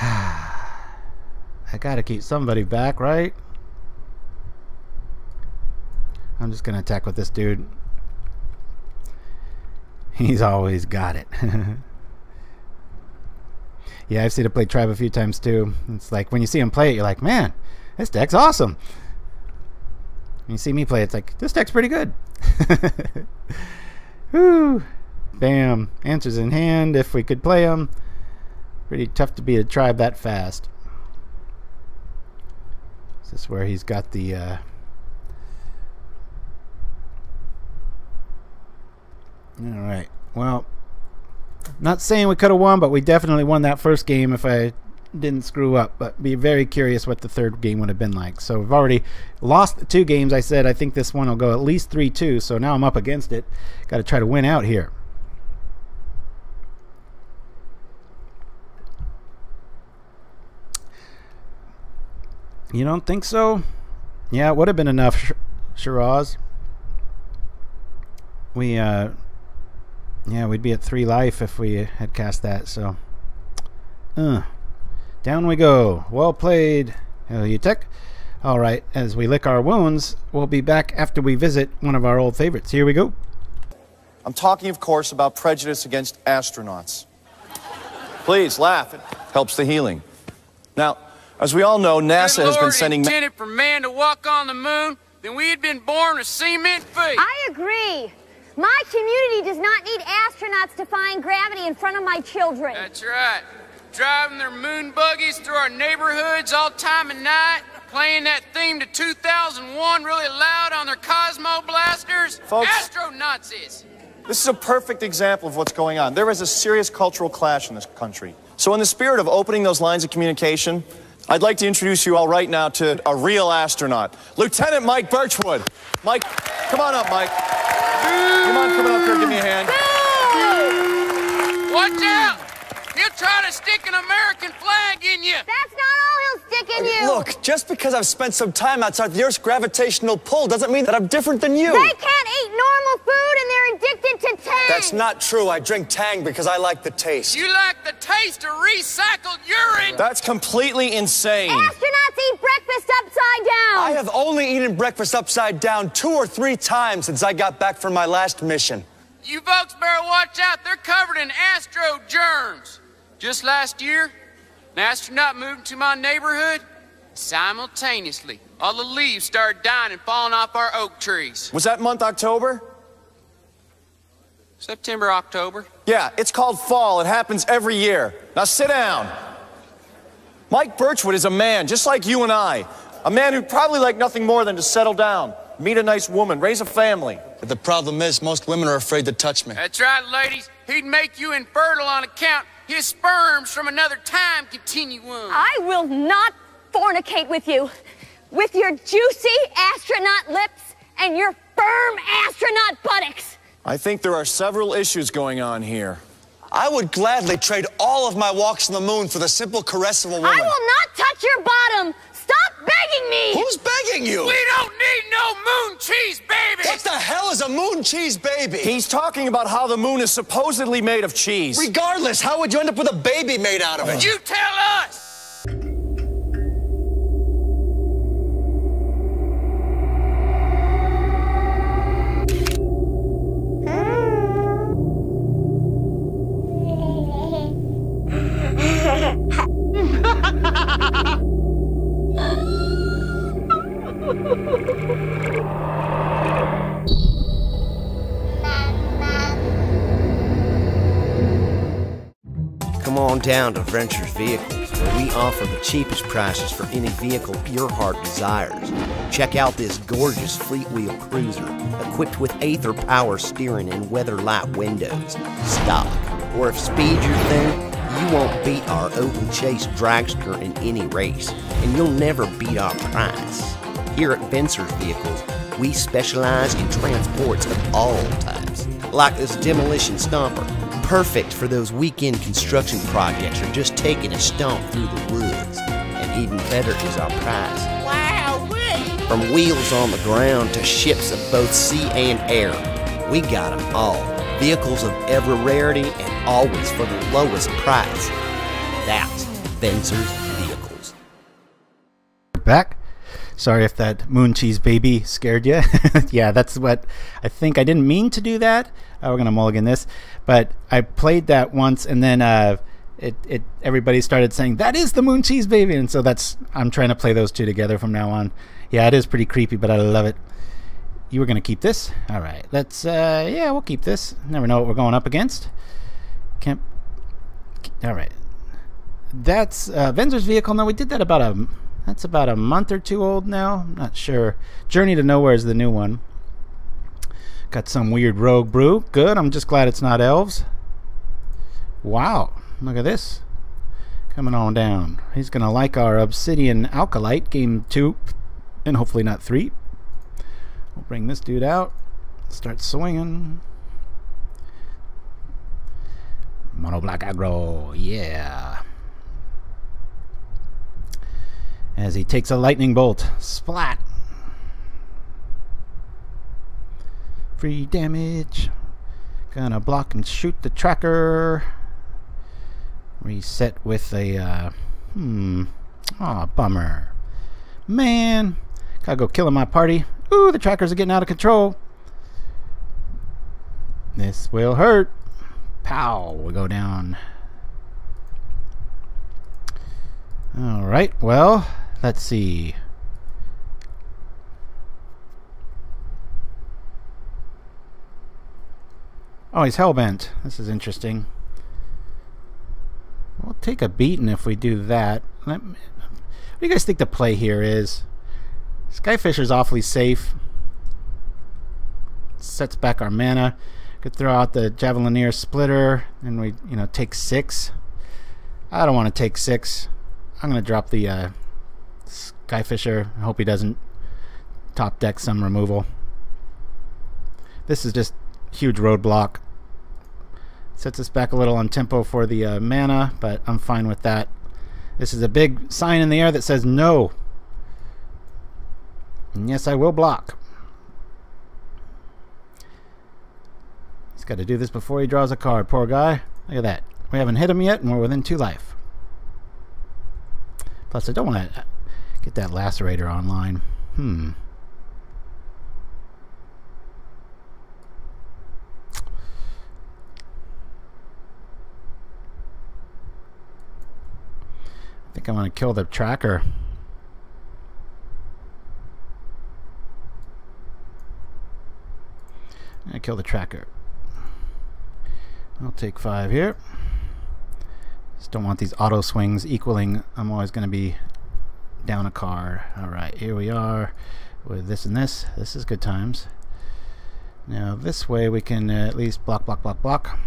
I gotta keep somebody back, right? I'm just gonna attack with this dude. He's always got it. Yeah, I've seen it play tribe a few times too. It's like when you see him play it, you're like, man, this deck's awesome. When you see me play it, it's like, this deck's pretty good. Whew. Bam. Answers in hand if we could play them. Pretty tough to beat a tribe that fast. Is this where he's got the... Alright, well, Not saying we could have won, but we definitely won that first game if I didn't screw up. But be very curious what the third game would have been like. So we've already lost the 2 games. I said I think this one will go at least 3-2. So now I'm up against it. Got to try to win out here. You don't think so? Yeah, it would have been enough, Shiraz. We, yeah, we'd be at 3 life if we had cast that, so. Down we go. Well played, Eliutek. Alright, as we lick our wounds, we'll be back after we visit one of our old favorites. Here we go.
I'm talking, of course, about prejudice against astronauts. Please, laugh. It helps the healing. Now, as we all know, NASA has been sending...
intended for man to walk on the moon, then we had been born with cement feet.
I agree. My community does not need astronauts to find gravity in front of my children.
That's right. Driving their moon buggies through our neighborhoods all time of night, playing that theme to 2001 really loud on their Cosmo blasters.
Folks,
Astronauts.
This is a perfect example of what's going on. There is a serious cultural clash in this country. So in the spirit of opening those lines of communication, I'd like to introduce you all right now to a real astronaut, Lieutenant Mike Birchwood. Mike, come on up, Mike. Come on up here, give me a hand.
Watch out! He'll try to stick an American flag in you.
That's not all he'll stick in you.
Look, just because I've spent some time outside the Earth's gravitational pull doesn't mean that I'm different than you.
They can't eat normal food and they're addicted to Tang.
That's not true. I drink Tang because I like the taste.
You like the taste of recycled urine?
That's completely insane.
Astronauts eat breakfast upside down.
I have only eaten breakfast upside down 2 or 3 times since I got back from my last mission.
You folks better watch out. They're covered in astro germs. Just last year, an astronaut moved into my neighborhood. Simultaneously, all the leaves started dying and falling off our oak trees.
Was that month October?
September, October.
Yeah, it's called fall. It happens every year. Now sit down. Mike Birchwood is a man, just like you and I. A man who'd probably like nothing more than to settle down, meet a nice woman, raise a family.
But the problem is, most women are afraid to touch me.
That's right, ladies. He'd make you infertile on account his sperms from another time continuum.
I will not fornicate with you. With your juicy astronaut lips and your firm astronaut buttocks.
I think there are several issues going on here.
I would gladly trade all of my walks on the moon for the simple caress of a woman.
I will not touch your bottom. Stop begging me.
Who's begging you?
We don't need no moon cheese baby.
What the hell is a moon cheese baby?
He's talking about how the moon is supposedly made of cheese.
Regardless, how would you end up with a baby made out of it?
You tell us.
Come on down to Ventures Vehicles, where we offer the cheapest prices for any vehicle your heart desires. Check out this gorgeous fleet-wheel cruiser, equipped with Aether power steering and weather-light windows. Stock. Or if speed's your thing, you won't beat our open chase dragster in any race, and you'll never beat our price. Here at Ventures Vehicles, we specialize in transports of all types, like this demolition stomper, perfect for those weekend construction projects or just taking a stomp through the woods. And even better is our price.
Wow-wee!
From wheels on the ground to ships of both sea and air, we got them all. Vehicles of every rarity and always for the lowest price. That's Ventures Vehicles.
Back. Sorry if that moon cheese baby scared you. Yeah, that's what I think. I didn't mean to do that. We're gonna mulligan this, but I played that once, and then everybody started saying that is the moon cheese baby, and so I'm trying to play those two together from now on. Yeah, it is pretty creepy, but I love it. You were gonna keep this? All right, let's. Yeah, we'll keep this. Never know what we're going up against. Can't. All right, that's Venzer's vehicle. No, we did that that's about a month or two old now. I'm not sure. Journey to Nowhere is the new one. Got some weird rogue brew. Good. I'm just glad it's not elves. Wow, look at this. Coming on down. He's going to like our Obsidian Acolyte, game 2, and hopefully not 3. We'll bring this dude out. Start swinging. Mono black aggro, yeah. As he takes a lightning bolt. Splat. Free damage. Gonna block and shoot the tracker. Reset with a, Aw, bummer. Man. Gotta go killing my party. Ooh, the trackers are getting out of control. This will hurt. Pow. We go down. Alright, well, let's see. Oh, he's hellbent. This is interesting. We'll take a beating if we do that. What do you guys think the play here is? Skyfisher's awfully safe. Sets back our mana. Could throw out the Javelineer splitter and we, take 6. I don't want to take 6. I'm going to drop the Skyfisher. I hope he doesn't top deck some removal. This is just huge roadblock. Sets us back a little on tempo for the mana, but I'm fine with that. This is a big sign in the air that says no. And yes, I will block. He's got to do this before he draws a card. Poor guy. Look at that. We haven't hit him yet, and we're within 2 life. Plus, I don't want to get that Lacerator online. I think I want to kill the tracker. I kill the tracker. I'll take 5 here. Just don't want these auto swings equaling. I'm always going to be down a card. Alright, here we are with this and this. This is good times. Now this way we can at least block, block, block, block.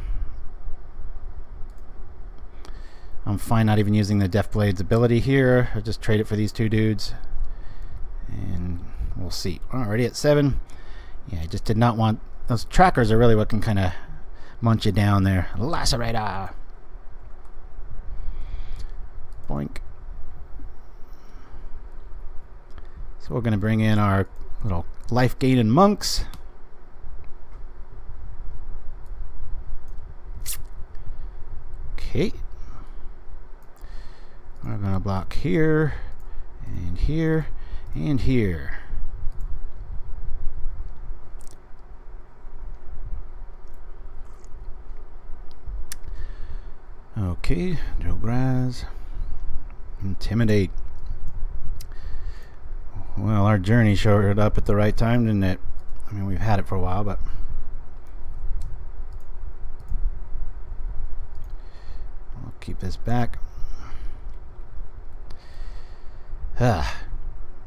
I'm fine not even using the Deftblade's ability here. I'll just trade it for these 2 dudes. And we'll see. Already at 7. Yeah, I just did not want... Those trackers are really what can kind of munch you down there. Lacerator! Boink. So we're going to bring in our little life-gaining monks. Okay. We're going to block here, and here, and here. Okay, Jograz. Intimidate. Well, our journey showed up at the right time, didn't it? I mean, we've had it for a while, but... I'll keep this back.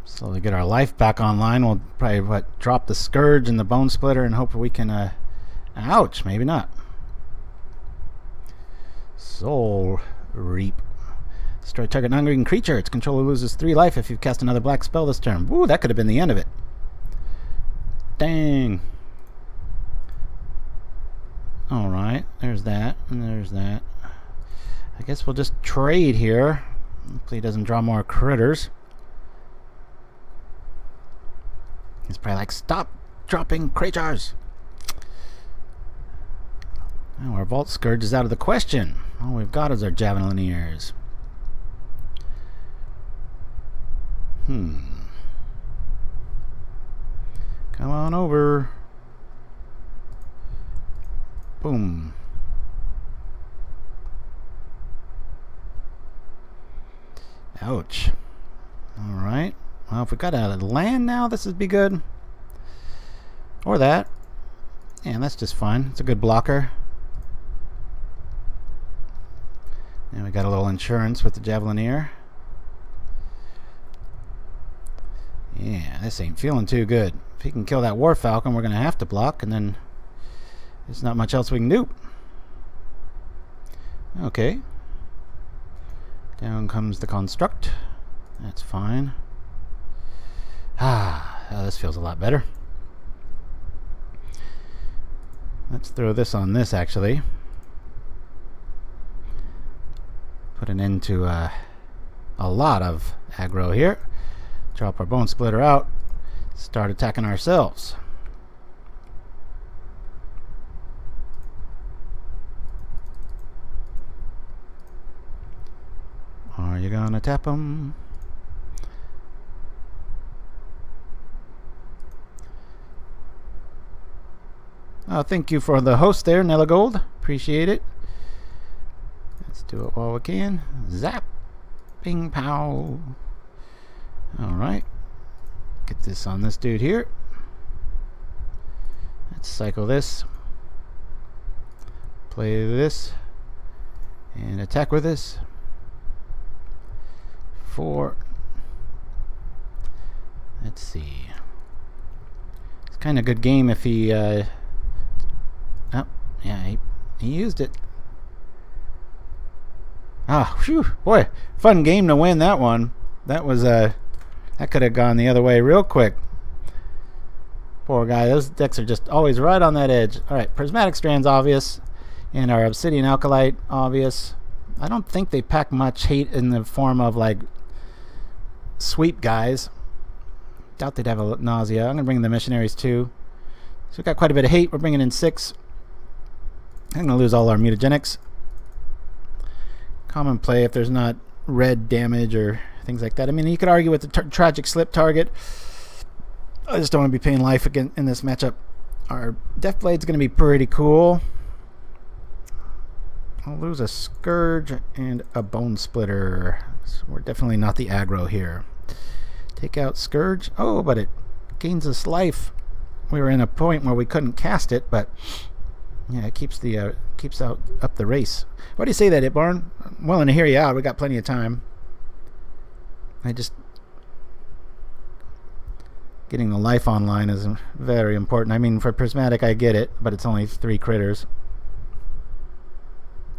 Slowly get our life back online. We'll probably drop the Scourge and the Bonesplitter and hope we can ouch, maybe not. Soul Reap. Destroy target non-green creature. Its controller loses 3 life if you cast another black spell this turn. Woo, that could have been the end of it. Dang. Alright, there's that, and there's that. I guess we'll just trade here. Hopefully he doesn't draw more critters. He's probably like, stop dropping creatures. Now our Vault Skirge is out of the question. All we've got is our Javelineers. Come on over. Boom. Ouch. Alright. Well, if we got out of land now, this would be good. Or that. Yeah, that's just fine. It's a good blocker. And we got a little insurance with the Javelineer. Yeah, this ain't feeling too good. If he can kill that War Falcon, we're going to have to block, and then there's not much else we can do. Okay. Down comes the construct. That's fine. Ah, oh, this feels a lot better. Let's throw this on this, actually. Put an end to a lot of aggro here. Drop our Bonesplitter out. Start attacking ourselves. Are you gonna tap them? Oh, thank you for the host there, Nelagold. Appreciate it. Let's do it while we can. Zap. Ping pow. Alright. Get this on this dude here. Let's cycle this. Play this. And attack with this. 4. Let's see. It's kind of a good game if he oh, yeah, he used it. Ah, phew, boy, fun game to win that one. That was that could have gone the other way real quick. Poor guy. Those decks are just always right on that edge. All right, Prismatic Strands obvious, and our Obsidian Acolyte obvious. I don't think they pack much hate in the form of like sweep guys. Doubt they'd have a nausea. I'm gonna bring in the missionaries too. So we've got quite a bit of hate. We're bringing in 6. I'm gonna lose all our mutagenics. Common play if there's not red damage or things like that. I mean, you could argue with the tragic slip target. I just don't want to be paying life again in this matchup. Our Deftblade's going to be pretty cool. I'll lose a Scourge and a Bonesplitter. So we're definitely not the aggro here. Take out Scourge. Oh, but it gains us life. We were in a point where we couldn't cast it, but yeah, it keeps the keeps out up the race. Why do you say that, Itbarn? I'm willing to hear you out. We got plenty of time. I just getting the life online is very important. I mean, for Prismatic, I get it, but it's only 3 critters.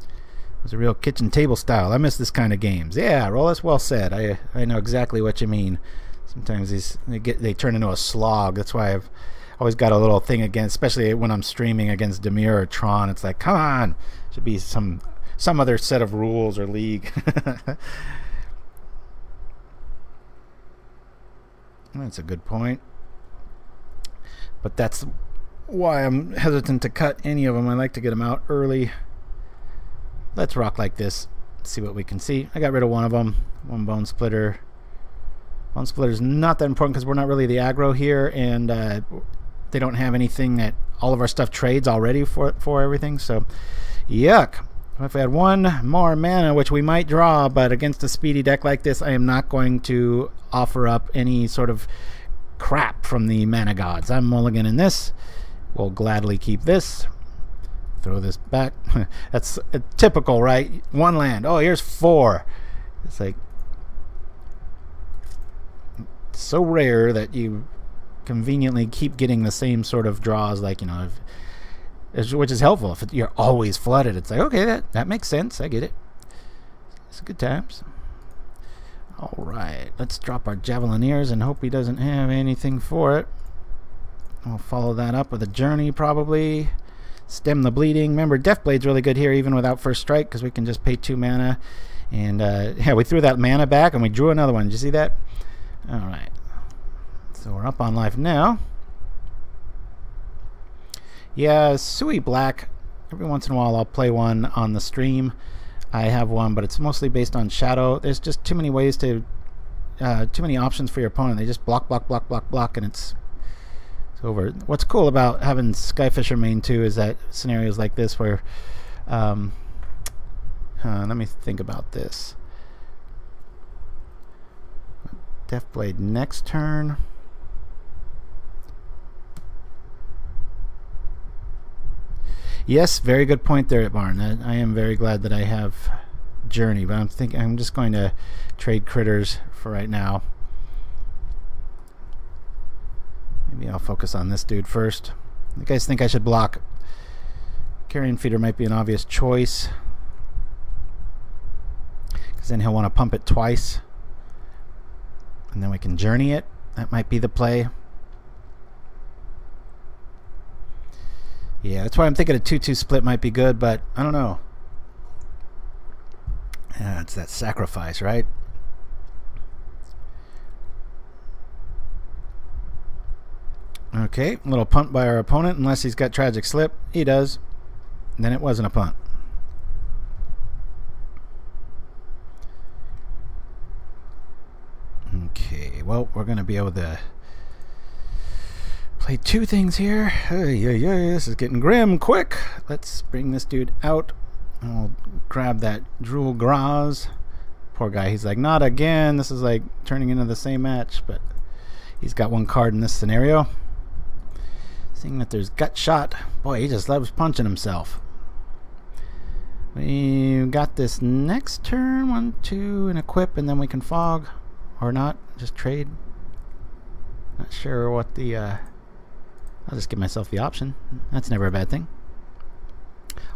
It was a real kitchen table style. I miss this kind of games. Yeah, Rollis, well said. I know exactly what you mean. Sometimes they turn into a slog. That's why I've always got a little thing against, especially when I'm streaming against Demir or Tron. It's like, come on, should be some other set of rules or league. That's a good point. But that's why I'm hesitant to cut any of them. I like to get them out early. Let's rock like this. See what we can see. I got rid of one of them. One Bonesplitter. Bonesplitter is not that important because we're not really the aggro here, and they don't have anything that all of our stuff trades already for everything. So, yuck. If we had one more mana, which we might draw, but against a speedy deck like this, I am not going to offer up any sort of crap from the mana gods. I'm mulliganing this. We'll gladly keep this. Throw this back. That's typical, right? 1 land. Oh, here's 4. It's like so rare that you conveniently keep getting the same sort of draws, like, you know, which is helpful. If you're always flooded, it's like, okay, that makes sense. I get it. It's good times. Alright, let's drop our Javelineers and hope he doesn't have anything for it. I'll follow that up with a Journey, probably. Stem the bleeding. Remember, Deftblade's really good here, even without first strike, because we can just pay 2 mana. And, yeah, we threw that mana back, and we drew another one. Did you see that? Alright. So we're up on life now. Yeah, Sui Black. Every once in a while I'll play one on the stream. I have one, but it's mostly based on Shadow. There's just too many ways to, too many options for your opponent. They just block, block, block, block, block, and it's over. What's cool about having Skyfisher main too is that scenarios like this where, let me think about this. Deftblade next turn. Yes, very good point there at Barn. I am very glad that I have Journey, but I'm just going to trade critters for right now. Maybe I'll focus on this dude first. You guys think I should block? Carrion Feeder might be an obvious choice. because then he'll want to pump it twice. And then we can journey it. That might be the play. Yeah, that's why I'm thinking a 2-2 split might be good, but I don't know. Yeah, it's that sacrifice, right? Okay, a little punt by our opponent, unless he's got Tragic Slip. He does. And then it wasn't a punt. Okay, well, we're going to be able to play two things here. This is getting grim. Quick! Let's bring this dude out. And we'll grab that Drool Graz. Poor guy, he's like, not again. This is like turning into the same match, but he's got one card in this scenario. Seeing that there's Gut Shot. Boy, he just loves punching himself. We got this next turn. 1, 2, and equip, and then we can fog. Or not. Just trade. Not sure what the... I'll just give myself the option. That's never a bad thing.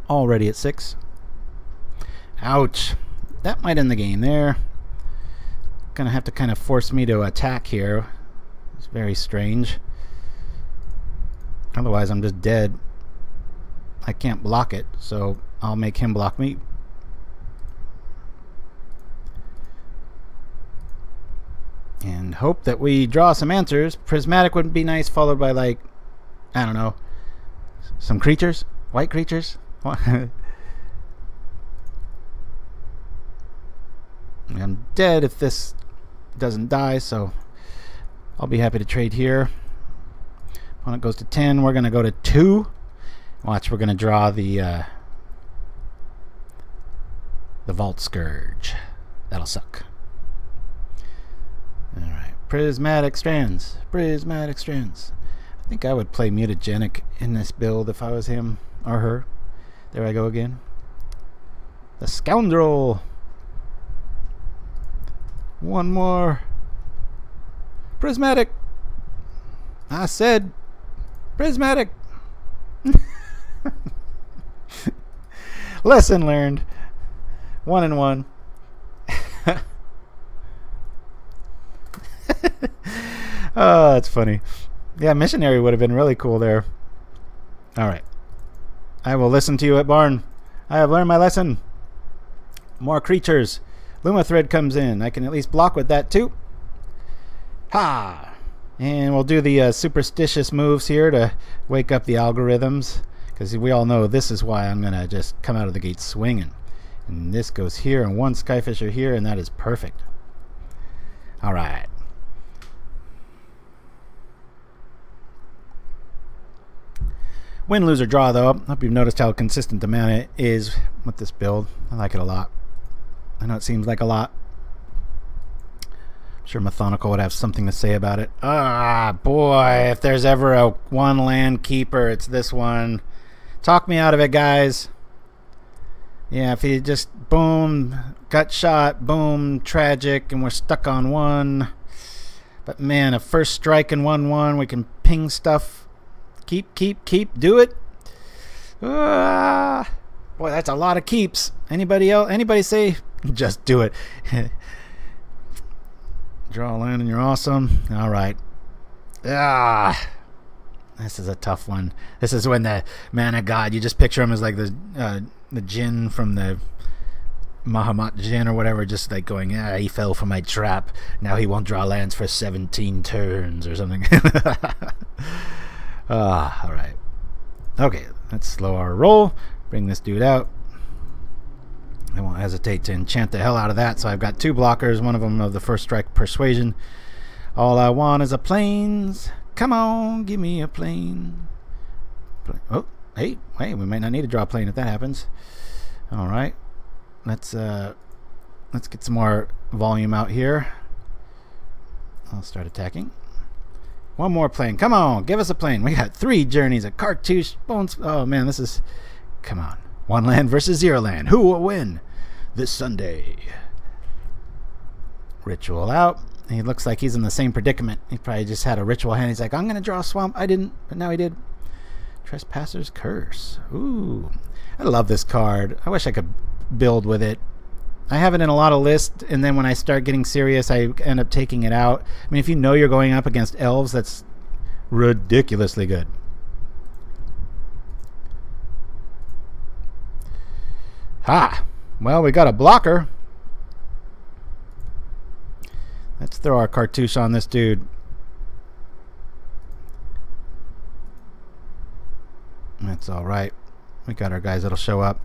Already at 6. Ouch. That might end the game there. Gonna have to kind of force me to attack here. It's very strange. Otherwise I'm just dead. I can't block it, so I'll make him block me. And hope that we draw some answers. Prismatic would be nice, followed by, like, I don't know, some creatures? White creatures? I'm dead if this doesn't die, so I'll be happy to trade here. Opponent goes to 10. We're going to go to 2. Watch, we're going to draw the Vault Skirge. That'll suck. Alright. Prismatic Strands. Prismatic Strands. I think I would play Mutagenic in this build if I was him or her. There I go again. The Scoundrel. One more. Prismatic. I said Prismatic. Lesson learned. 1 and 1. Oh, that's funny. Yeah, Missionary would have been really cool there. Alright. I will listen to you at Barn. I have learned my lesson. More creatures. Lumithread comes in. I can at least block with that too. Ha! And we'll do the superstitious moves here to wake up the algorithms. Because we all know this is why I'm going to just come out of the gate swinging. And this goes here and one Skyfisher here, and that is perfect. Alright. Win, lose, or draw, though. I hope you've noticed how consistent the mana is with this build. I like it a lot. I know it seems like a lot. I'm sure Methonical would have something to say about it. Ah, boy, if there's ever a one land keeper, it's this one. Talk me out of it, guys. Yeah, if he just, boom, gut shot, boom, tragic, and we're stuck on 1. But man, a first strike and 1/1, we can ping stuff. Keep, do it. Ah, boy, that's a lot of keeps. Anybody else? Anybody say, just do it. Draw a land and you're awesome. All right. Ah, this is a tough one. This is when the mana god, you just picture him as like the Jinn from the Mahamat Jinn or whatever, just like going, he fell for my trap. Now he won't draw lands for 17 turns or something. Alright. Okay, let's slow our roll. Bring this dude out. I won't hesitate to enchant the hell out of that. So I've got 2 blockers, one of them of the first strike Persuasion. All I want is a plains. Come on, give me a plane. Oh, hey, we might not need to draw a plane if that happens. Alright. Let's get some more volume out here. I'll start attacking. One more plane. Come on, give us a plane. We got 3 journeys, a Cartouche, Bones. Oh man, this is... Come on. 1 land versus 0 land. Who will win this Sunday? Ritual out. He looks like he's in the same predicament. He probably just had a ritual hand. He's like, I'm going to draw a swamp. I didn't, but now he did. Trespasser's Curse. Ooh. I love this card. I wish I could build with it. I have it in a lot of lists, and then when I start getting serious, I end up taking it out. I mean, if you know you're going up against elves, that's ridiculously good. Ha! Well, we got a blocker. Let's throw our cartouche on this dude. That's all right. We got our guys that'll show up.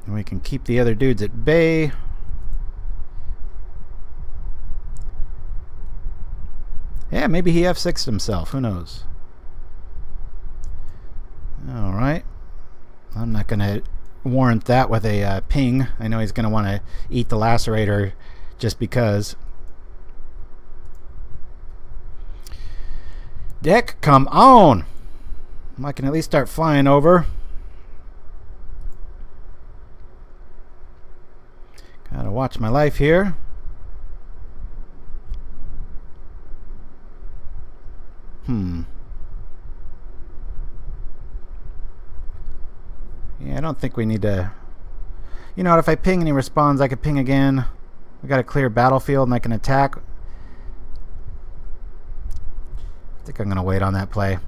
And we can keep the other dudes at bay. Yeah, maybe he F6'd himself. Who knows? All right. I'm not going to warrant that with a ping. I know he's going to want to eat the lacerator just because. Deck, come on! I can at least start flying over. Gotta watch my life here. Yeah, I don't think we need to... You know what, if I ping and he responds, I could ping again. We got a clear battlefield and I can attack. I think I'm going to wait on that play.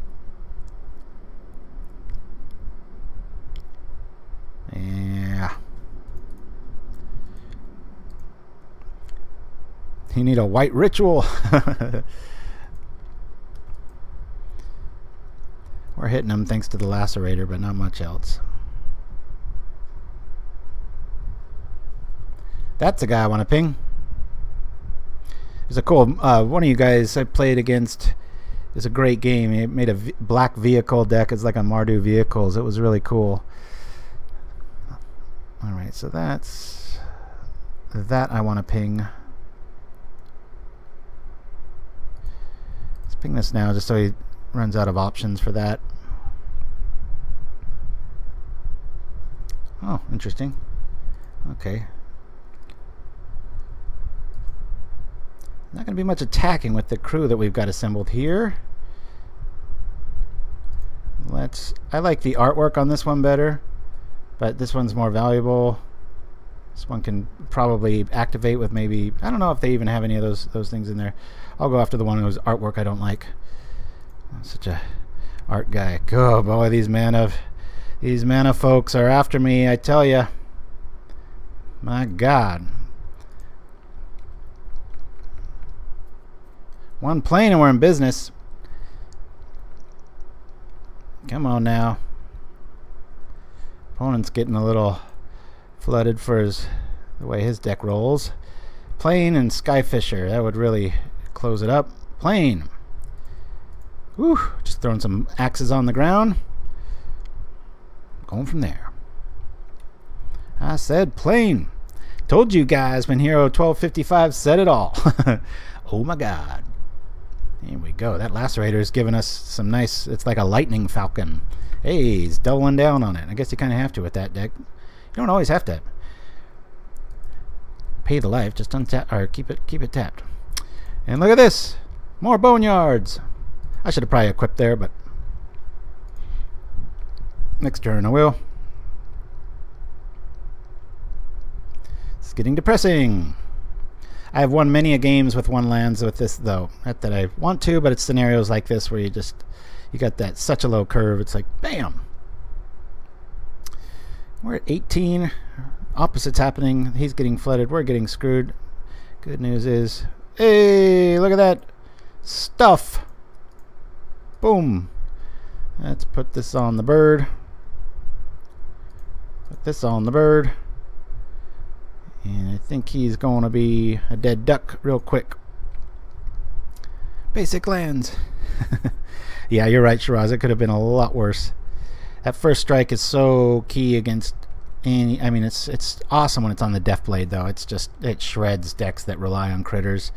Yeah. You need a white ritual. We're hitting him thanks to the lacerator, but not much else. That's the guy I want to ping. It's a cool one of you guys I played against. It's a great game. He made a black vehicle deck. It's like a Mardu vehicles. It was really cool. All right, so that's that I want to ping. Let's ping this now just so he runs out of options for that. Oh, interesting. Okay. Not going to be much attacking with the crew that we've got assembled here. I like the artwork on this one better, but this one's more valuable. This one can probably activate with maybe, I don't know if they even have any of those things in there. I'll go after the one whose artwork I don't like. I'm such a art guy. Oh boy, these mana folks are after me, I tell ya. My God. One plane and we're in business. Come on now. Opponent's getting a little flooded for the way his deck rolls. Plane and Skyfisher. That would really close it up. Plane. Whew. Just throwing some axes on the ground. Going from there. I said plane. Told you guys when Hero 1255 said it all. Oh my God. Here we go. That lacerator is giving us some nice... It's like a lightning falcon. Hey, he's doubling down on it. I guess you kind of have to with that deck. You don't always have to pay the life. Just untap or keep it tapped. And look at this. More boneyards. I should have probably equipped there, but next turn I will. It's getting depressing. I have won many a games with one lands with this though. Not that I want to, but it's scenarios like this where you got that such a low curve. It's like bam. We're at 18. Opposite's happening. He's getting flooded. We're getting screwed. Good news is, hey, look at that stuff. Boom. Let's put this on the bird. Put this on the bird. And I think he's going to be a dead duck real quick. Basic lands. Yeah, you're right, Shiraz. It could have been a lot worse. That first strike is so key against any... I mean, it's awesome when it's on the Deftblade, though. It shreds decks that rely on critters.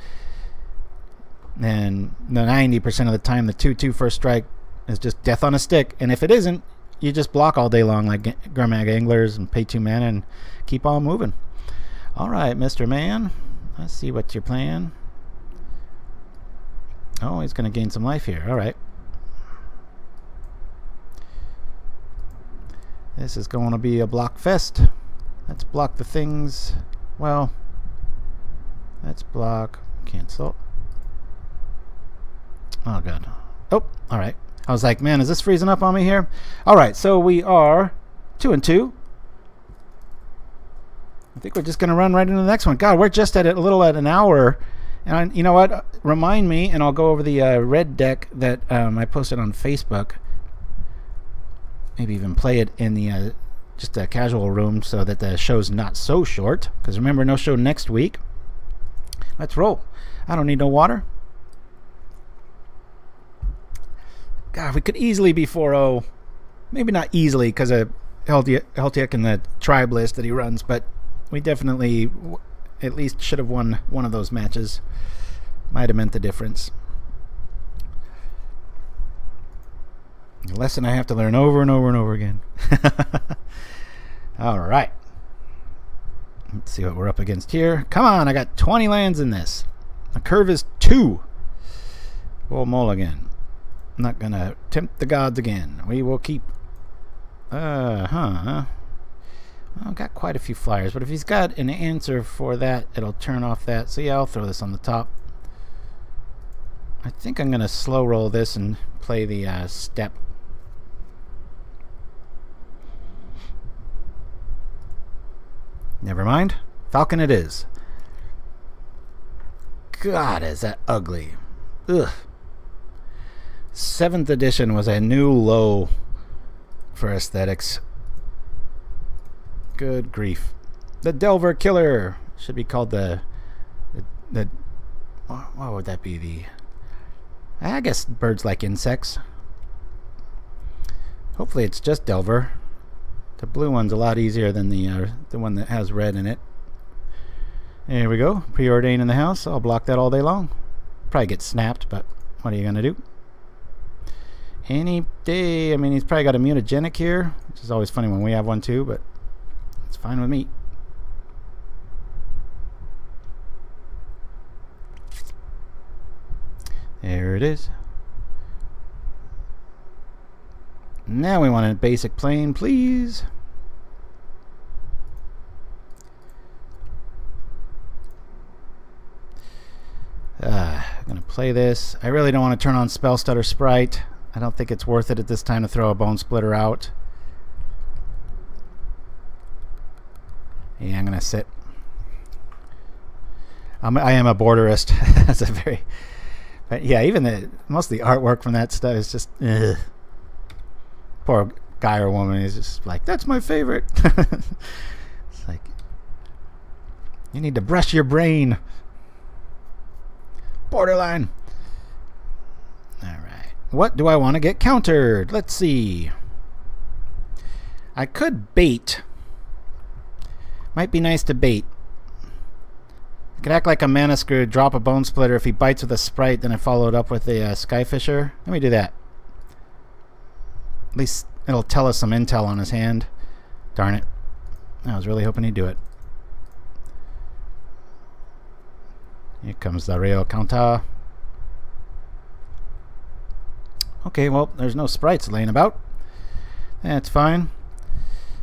And the 90% of the time, the 2/2 first strike is just death on a stick. And if it isn't, you just block all day long like Gurmag Anglers and pay 2 mana and keep on moving. Alright, Mr. Man. Let's see what you're playing. Oh, he's going to gain some life here. Alright. This is going to be a block fest. Let's block the things. Well, let's block. Cancel. Oh, God. Oh, all right. I was like, man, is this freezing up on me here? All right, so we are 2 and 2. I think we're just going to run right into the next one. God, we're just at a little at an hour. And you know what? Remind me, and I'll go over the red deck that I posted on Facebook. Maybe even play it in the just a casual room so that the show's not so short. Because remember, no show next week. Let's roll. I don't need no water. God, we could easily be 4-0. Maybe not easily because of Heltiak and the tribe list that he runs, but we definitely at least should have won one of those matches. Might have meant the difference. A lesson I have to learn over and over and over again. All right. Let's see what we're up against here. Come on, I got 20 lands in this. The curve is 2. We'll mulligan. I'm not going to tempt the gods again. We will keep... Well, I've got quite a few flyers, but if he's got an answer for that, it'll turn off that. So yeah, I'll throw this on the top. I think I'm going to slow roll this and play the step. Never mind. Falcon it is. God, is that ugly. Ugh. 7th edition was a new low for aesthetics. Good grief. The Delver Killer should be called the what would that be? I guess birds like insects. Hopefully it's just Delver. The blue one's a lot easier than the one that has red in it. There we go. Preordain in the house. I'll block that all day long. Probably get snapped, but what are you gonna do? Any day. I mean, he's probably got a mutagenic here, which is always funny when we have one too, but it's fine with me. There it is. Now we want a basic plane, please. I'm going to play this. I really don't want to turn on Spell Stutter Sprite. I don't think it's worth it at this time to throw a Bonesplitter out. Yeah, I'm going to sit. I am a borderist. That's a very... But yeah, even most of the artwork from that stuff is just... Ugh. Poor guy or woman is just like, that's my favorite. It's like, you need to brush your brain. Borderline. Alright. What do I want to get countered? Let's see. I could bait. Might be nice to bait. I could act like a mana screw, drop a Bonesplitter. If he bites with a sprite, then I follow it up with a Skyfisher. Let me do that. At least it'll tell us some intel on his hand. Darn it. I was really hoping he'd do it. Here comes the real counter. Okay, well, there's no sprites laying about. That's fine.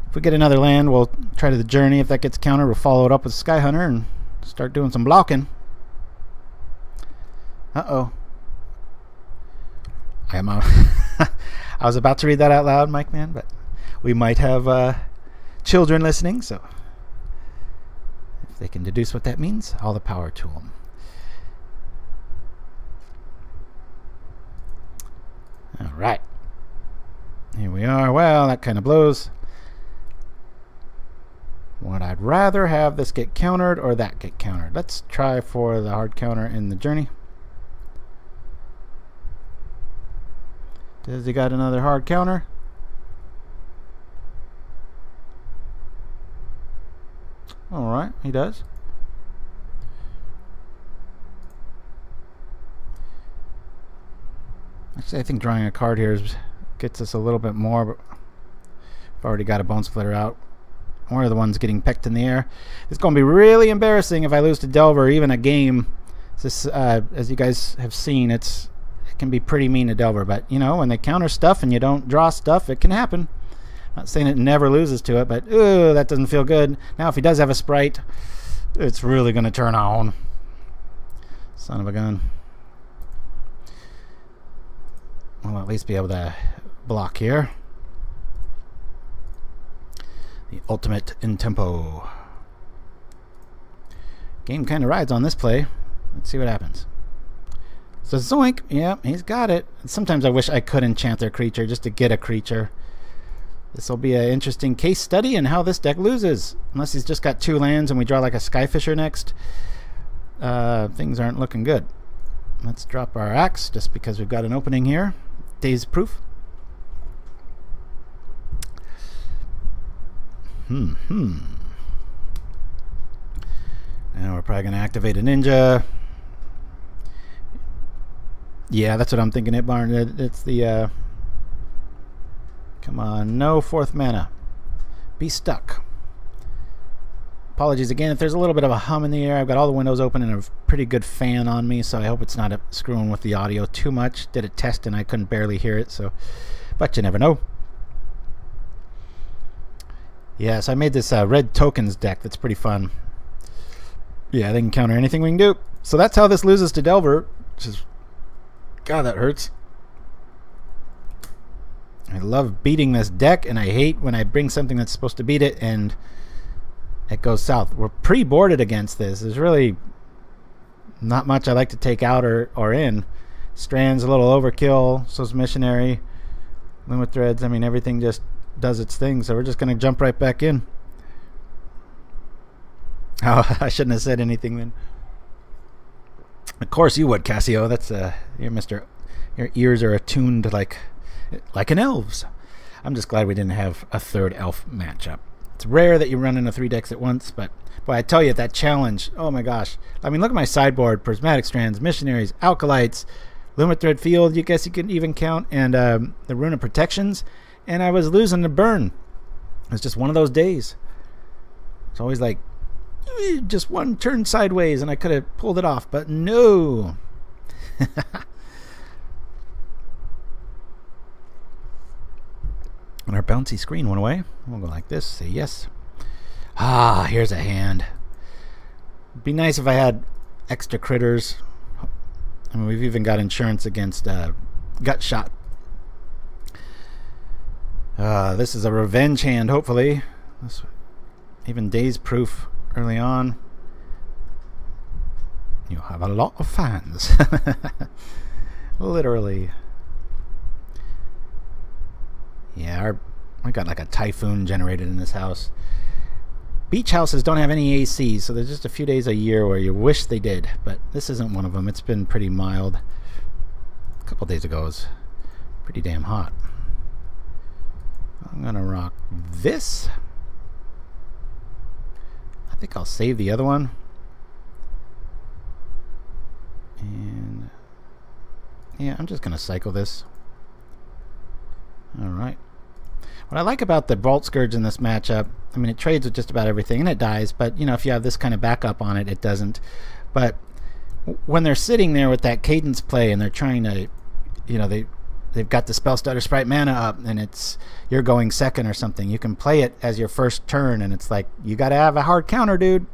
If we get another land, we'll try to the journey. If that gets countered, we'll follow it up with Skyhunter and start doing some blocking. Uh-oh. I was about to read that out loud, Mike Man, but we might have children listening, so if they can deduce what that means, all the power to them. All right. Here we are. Well, that kind of blows. Would I'd rather have this get countered or that get countered? Let's try for the hard counter in the journey. Does he got another hard counter? Alright, he does. Actually, I think drawing a card here gets us a little bit more, but I've already got a Bonesplitter out. We're the ones getting pecked in the air. It's going to be really embarrassing if I lose to Delver, or even a game. This, as you guys have seen, it can be pretty mean to Delver, but you know, when they counter stuff and you don't draw stuff, it can happen. Not saying it never loses to it, but ooh, that doesn't feel good. Now if he does have a sprite, it's really going to turn on. Son of a gun. I'll at least be able to block here. The ultimate in tempo. Game kind of rides on this play. Let's see what happens. So Zoink, yeah, he's got it. Sometimes I wish I could enchant their creature just to get a creature. This will be an interesting case study in how this deck loses. Unless he's just got 2 lands and we draw like a Skyfisher next. Things aren't looking good. Let's drop our axe just because we've got an opening here. Daze proof. Now we're probably going to activate a ninja. Yeah, that's what I'm thinking it, Barn. It's the... Come on, no 4th mana. Be stuck. Apologies again if there's a little bit of a hum in the air. I've got all the windows open and a pretty good fan on me, so I hope it's not screwing with the audio too much. Did a test and I couldn't barely hear it, so... But you never know. Yeah, so I made this red tokens deck that's pretty fun. Yeah, they can counter anything we can do. So that's how this loses to Delver, which is... God, that hurts. I love beating this deck, and I hate when I bring something that's supposed to beat it and it goes south. We're pre-boarded against this. There's really not much I like to take out or in. Strands a little overkill, so's Missionary. Lumithreads, I mean, everything just does its thing, so we're just going to jump right back in. Oh, I shouldn't have said anything then. Of course you would, Cassio. That's you're Mr. Your ears are attuned like an elf's. I'm just glad we didn't have a 3rd elf matchup. It's rare that you run into 3 decks at once, but boy, I tell you, that challenge, oh my gosh. I mean, look at my sideboard. Prismatic Strands, Missionaries, Acolytes, Lumithread Field, you guess you can even count, and the Rune of Protections, and I was losing to burn. It was just one of those days. It's always like, just one turn sideways and I could have pulled it off, but no. And our bouncy screen went away. We'll go like this, say yes. Ah, here's a hand. It'd be nice if I had extra critters. I mean, we've even got insurance against gut shot. This is a revenge hand, hopefully. Even daze proof early on. You have a lot of fans. Literally. Yeah, we got like a typhoon generated in this house. Beach houses don't have any AC, so there's just a few days a year where you wish they did, but this isn't one of them. It's been pretty mild. A couple days ago it was pretty damn hot. I'm gonna rock this. I think I'll save the other one. And yeah, I'm just gonna cycle this. Alright. What I like about the Vault Skirge in this matchup, I mean, it trades with just about everything and it dies, but you know, if you have this kind of backup on it, it doesn't. But when they're sitting there with that cadence play and they're trying to, you know, they've got the Spell Stutter Sprite mana up and it's you're going second or something, you can play it as your first turn and it's like, you gotta have a hard counter, dude.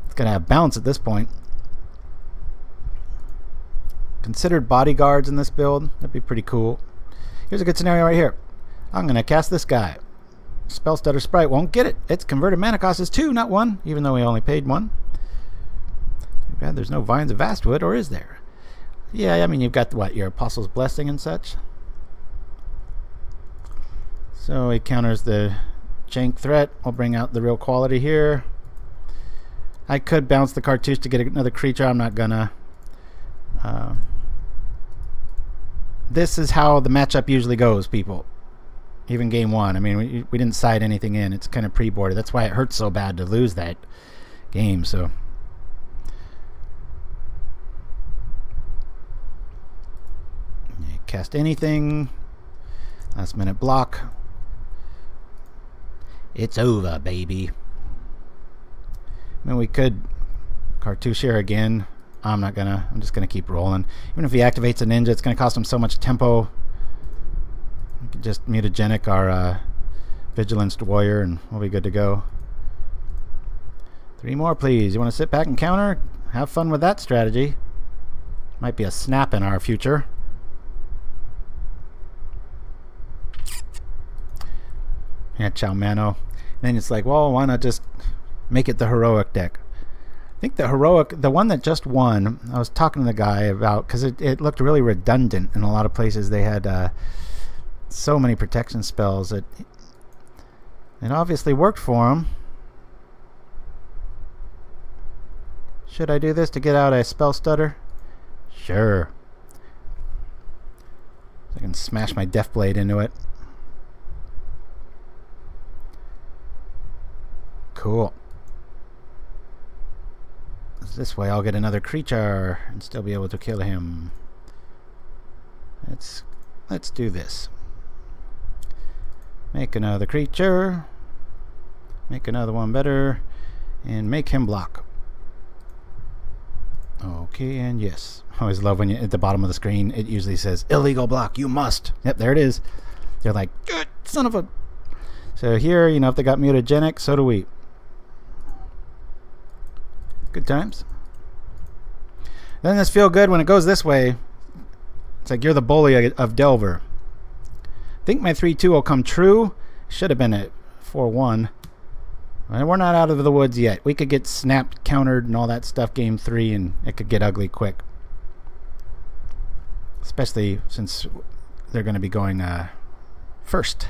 It's gonna have bounce at this point. Considered bodyguards in this build. That'd be pretty cool. Here's a good scenario right here. I'm going to cast this guy. Spell Stutter Sprite won't get it. Its converted mana cost is 2, not 1, even though we only paid 1. Too bad there's no Vines of Vastwood, or is there? Yeah, I mean, you've got, what, your Apostle's Blessing and such. So he counters the jank threat. I'll bring out the real quality here. I could bounce the Cartouche to get another creature. I'm not gonna. This is how the matchup usually goes, people. Even game 1. I mean, we didn't side anything in. It's kind of pre-boarded. That's why it hurts so bad to lose that game. So you cast anything. Last minute block. It's over, baby. I mean, we could Cartouche here again. I'm just gonna keep rolling. Even if he activates a ninja, it's gonna cost him so much tempo. Just mutagenic our Vigilanced Warrior and we'll be good to go. 3 more, please. You want to sit back and counter? Have fun with that strategy. Might be a snap in our future. Yeah, ciao mano. Then it's like, well, why not just make it the heroic deck? I think the heroic, the one that just won, I was talking to the guy about, because it looked really redundant in a lot of places. They had so many protection spells that it obviously worked for him. Should I do this to get out a spell stutter? Sure. So I can smash my Deftblade into it. Cool. This way I'll get another creature and still be able to kill him. Let's do this. Make another creature. Make another one better. And make him block. Okay, and yes. I always love when you at the bottom of the screen it usually says illegal block, you must. Yep, there it is. They're like, son of a. So here, you know, if they got mutagenic, so do we. Good times. Doesn't this feel good when it goes this way? It's like you're the bully of Delver. I think my 3-2 will come true. Should have been at 4-1. Well, we're not out of the woods yet. We could get snapped, countered, and all that stuff game 3, and it could get ugly quick. Especially since they're going to be going first.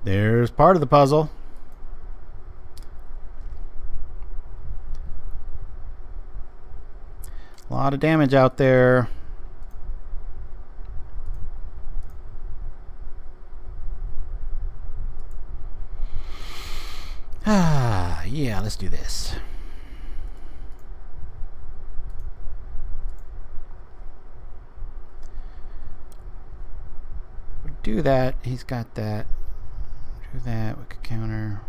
There's part of the puzzle. A lot of damage out there. Yeah, let's do this. We do that. He's got that. Do that. We could counter.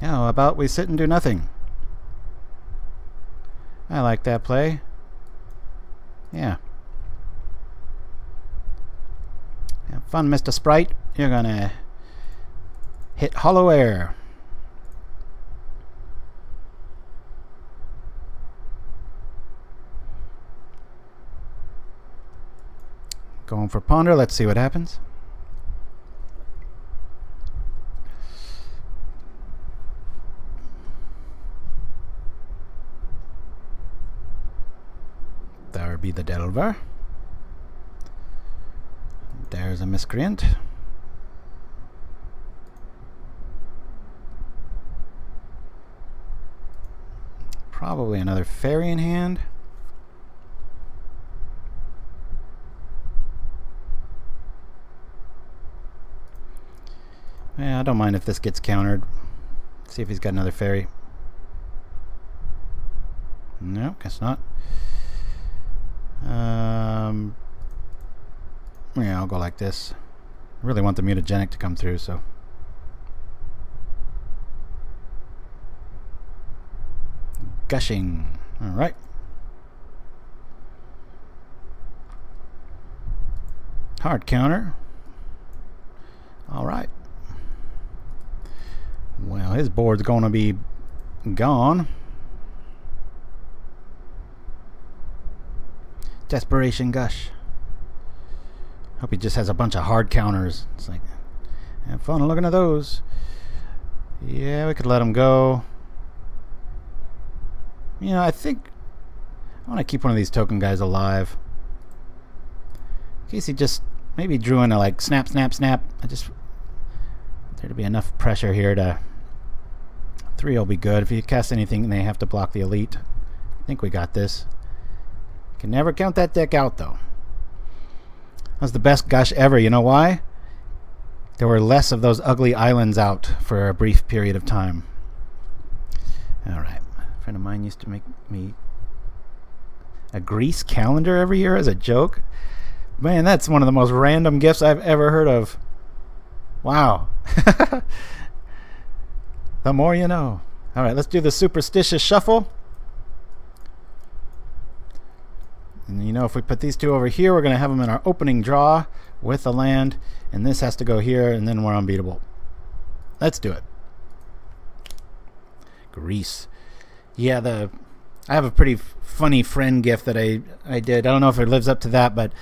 How about we sit and do nothing? I like that play. Yeah. Have fun, Mr. Sprite. You're gonna hit hollow air. Going for ponder. Let's see what happens. There be the Delver. There's a miscreant. Probably another fairy in hand. Yeah, I don't mind if this gets countered. See if he's got another fairy. No, guess not. Yeah, I'll go like this. I really want the mutagenic to come through, so. Gushing. Alright. Hard counter. Alright. Well, his board's gonna be gone. Desperation Gush. Hope he just has a bunch of hard counters. It's like, have fun looking at those. Yeah, we could let him go. You know, I think I want to keep one of these token guys alive. In case he just maybe drew in a like snap, snap, snap. I just there to be enough pressure here to 3 will be good. If you cast anything, they have to block the elite. I think we got this. Can never count that deck out though. That was the best gush ever. You know why? There were less of those ugly islands out for a brief period of time. Alright. A friend of mine used to make me a Greece calendar every year as a joke. Man, that's one of the most random gifts I've ever heard of. Wow. The more you know. Alright, let's do the superstitious shuffle. And you know, if we put these two over here, we're going to have them in our opening draw with a land. And this has to go here, and then we're unbeatable. Let's do it. Grease. Yeah, I have a pretty funny friend gift that I did. I don't know if it lives up to that, but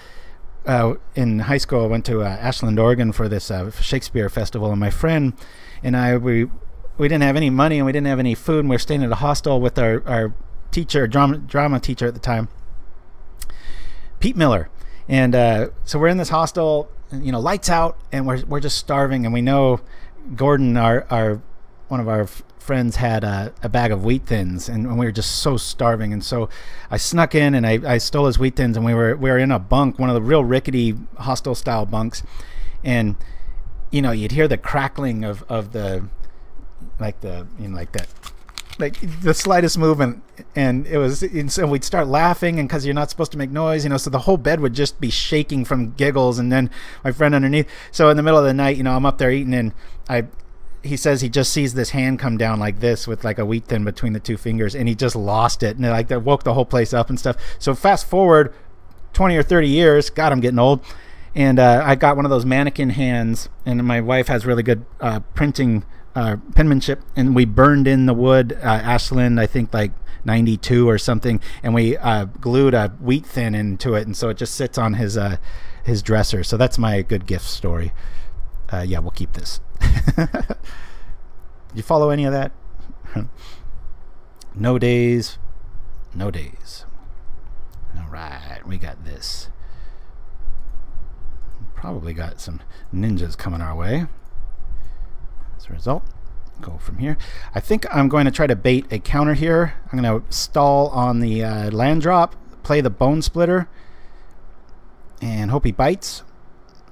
in high school I went to Ashland, Oregon for this Shakespeare festival, and my friend and I, we didn't have any money and we didn't have any food, and we were staying at a hostel with our teacher, drama teacher at the time, Pete Miller. And so we're in this hostel, you know, lights out, and we're just starving, and we know Gordon, our one of our friends, had a bag of wheat thins, and we were just so starving. And so I snuck in and I stole his wheat thins, and we were in a bunk, one of the real rickety hostel style bunks, and you know, you'd hear the crackling of the like the, you know, like that, like the slightest movement, and it was, and so we'd start laughing, and because you're not supposed to make noise, you know, so the whole bed would just be shaking from giggles. And then my friend underneath, so in the middle of the night, you know, I'm up there eating, and he says he just sees this hand come down like this with like a wheat thin between the two fingers, and he just lost it, and like that woke the whole place up and stuff. So fast forward 20 or 30 years, God, I'm getting old, and I got one of those mannequin hands, and my wife has really good printing penmanship, and we burned in the wood, Ashland, I think like 92 or something, and we glued a wheat thin into it, and so it just sits on his dresser. So that's my good gift story. Yeah, we'll keep this. You follow any of that? No days, no days. All right, we got this. Probably got some ninjas coming our way. As a result, go from here. I think I'm going to try to bait a counter here. I'm going to stall on the land drop, play the Bonesplitter, and hope he bites.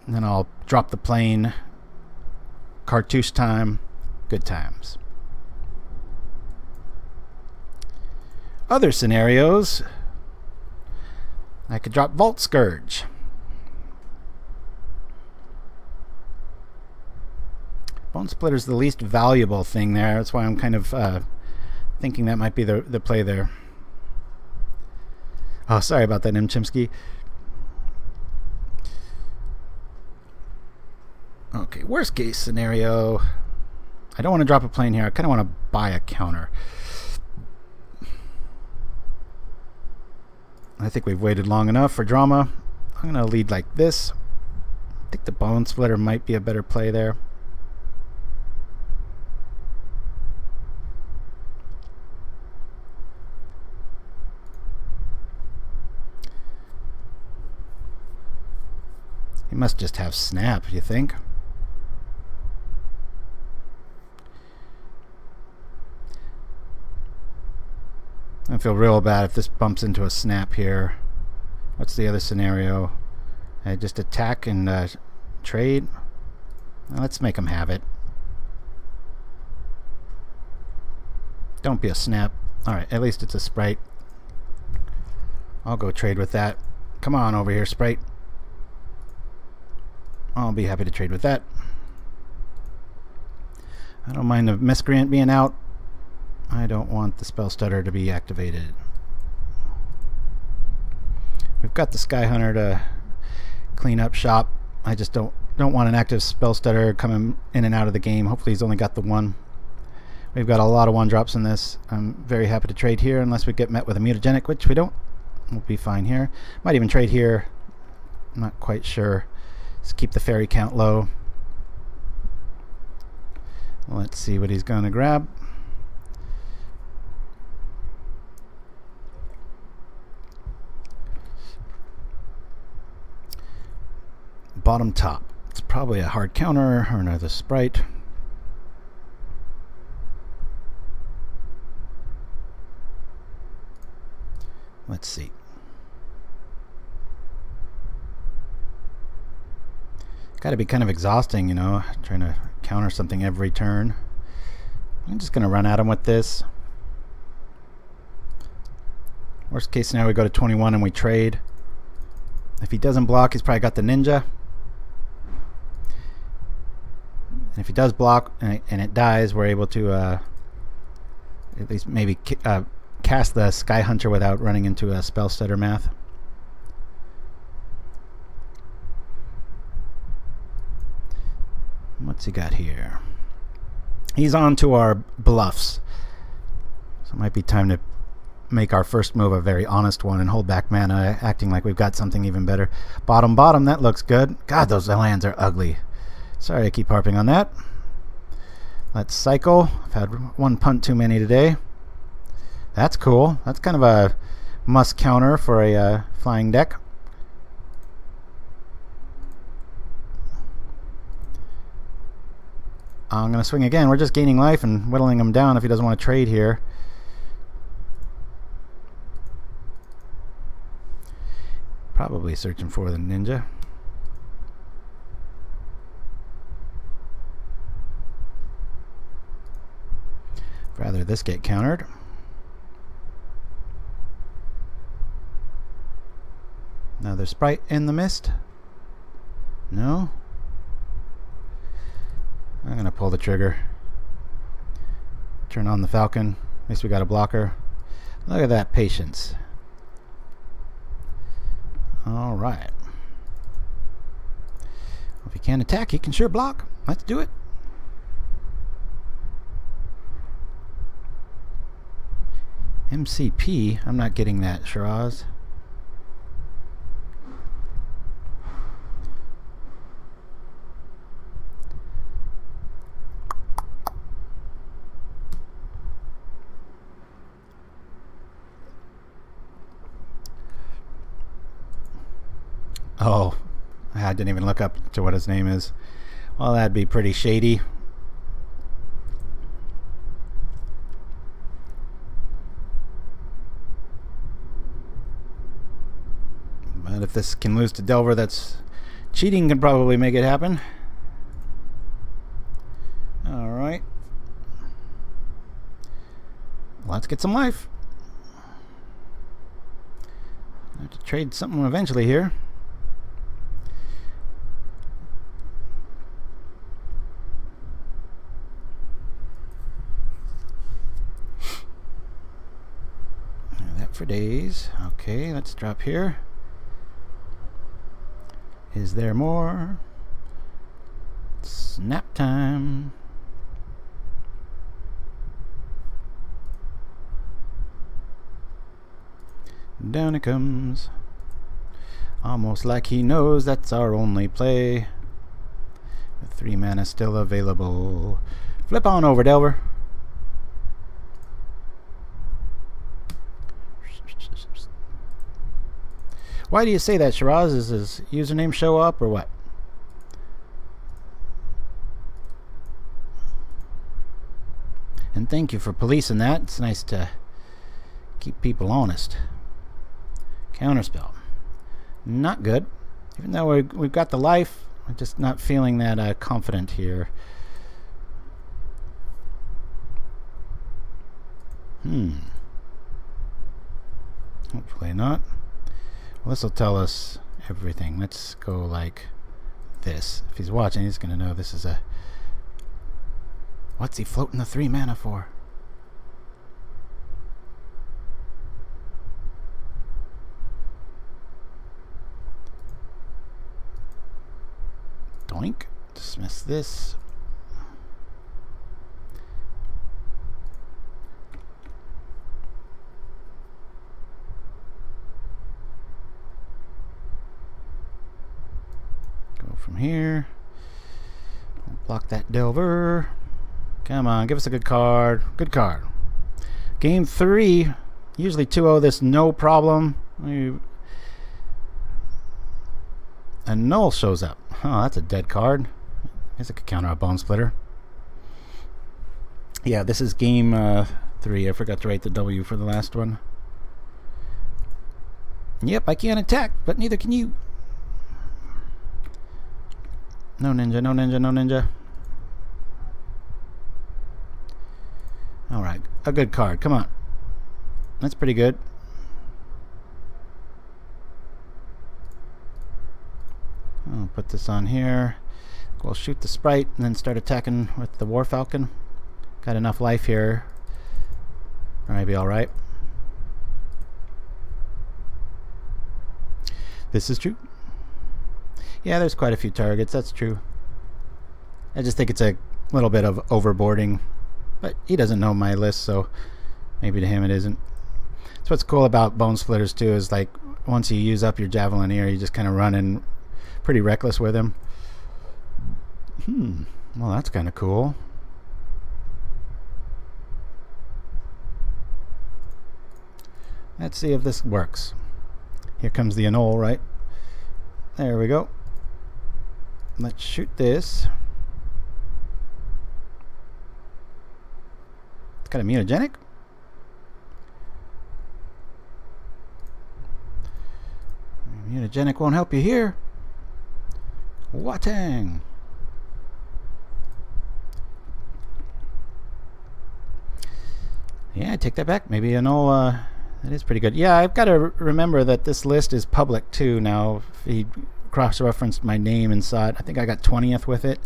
And then I'll drop the plane. Cartouche time. Good times. Other scenarios, I could drop Vault Skirge. Bonesplitter's the least valuable thing there. That's why I'm kind of thinking that might be the play there. Oh, sorry about that, M. Chimsky. Okay, worst case scenario, I don't want to drop a plane here. I kind of want to buy a counter. I think we've waited long enough for drama. I'm going to lead like this. I think the Bonesplitter might be a better play there. He must just have snap, you think? I feel real bad if this bumps into a snap here. What's the other scenario? I just attack and trade. Well, let's make him have it. Don't be a snap. Alright, at least it's a sprite. I'll go trade with that. Come on over here, sprite. I'll be happy to trade with that. I don't mind the miscreant being out. I don't want the spell stutter to be activated. We've got the Skyhunter to clean up shop. I just don't want an active spell stutter coming in and out of the game. Hopefully he's only got the one. We've got a lot of one drops in this. I'm very happy to trade here unless we get met with a mutagenic, which we don't. We'll be fine here. Might even trade here. I'm not quite sure. Let's keep the fairy count low. Let's see what he's going to grab. Bottom top. It's probably a hard counter or another sprite. Let's see. Got to be kind of exhausting, you know, trying to counter something every turn. I'm just going to run at him with this. Worst case scenario, we go to 21 and we trade. If he doesn't block, he's probably got the ninja. And if he does block and it dies, we're able to At least maybe cast the Skyhunter without running into a spell stutter math. What's he got here? He's on to our bluffs. So it might be time to make our first move a very honest one and hold back mana, acting like we've got something even better. Bottom, bottom, that looks good. God, those lands are ugly. Sorry I keep harping on that. Let's cycle. I've had one punt too many today. That's cool. That's kind of a must counter for a flying deck. I'm going to swing again. We're just gaining life and whittling him down if he doesn't want to trade here. Probably searching for the ninja. Rather this get countered. Another sprite in the mist. No. I'm gonna pull the trigger. Turn on the Falcon. At least we got a blocker. Look at that patience. Alright. Well, if he can't attack, he can sure block. Let's do it. MCP? I'm not getting that, Shiraz. Oh, I didn't even look up to what his name is. Well, that'd be pretty shady. But if this can lose to Delver, that's cheating, can probably make it happen. Alright. Let's get some life. I have to trade something eventually here. For days. Okay, let's drop here. Is there more? Snap time. Down it comes. Almost like he knows that's our only play. With 3 mana still available. Flip on over, Delver. Why do you say that, Shiraz? Does his username show up or what? And thank you for policing that. It's nice to keep people honest. Counterspell. Not good. Even though we've got the life, I'm just not feeling that confident here. Hopefully not. Well, this will tell us everything. Let's go like this. If he's watching, he's going to know this is a... What's he floating the 3 mana for? Doink. Dismiss this. From here, block that Delver. Come on, give us a good card. Good card. Game 3, usually 2-0 this no problem. A null shows up. Oh, that's a dead card. I guess I could counter a Bonesplitter. Yeah, this is game 3. I forgot to write the W for the last one. Yep, I can't attack, but neither can you. No ninja, no ninja, no ninja. Alright, a good card. Come on. That's pretty good. I'll put this on here. We'll shoot the sprite and then start attacking with the War Falcon. Got enough life here. Might be alright. This is true. Yeah, there's quite a few targets, that's true. I just think it's a little bit of overboarding. But he doesn't know my list, so maybe to him it isn't. So what's cool about Bonesplitters too is like once you use up your Javelineer, you just kind of run in pretty reckless with him. Well, that's kind of cool. Let's see if this works. Here comes the Anole, right? There we go. Let's shoot this. It's got a mutagenic. Mutagenic won't help you here. Watang. Yeah, I take that back. Maybe Anole, that is pretty good. Yeah, I've got to remember that this list is public too now. If he cross-referenced my name and saw it, I think I got 20th with it.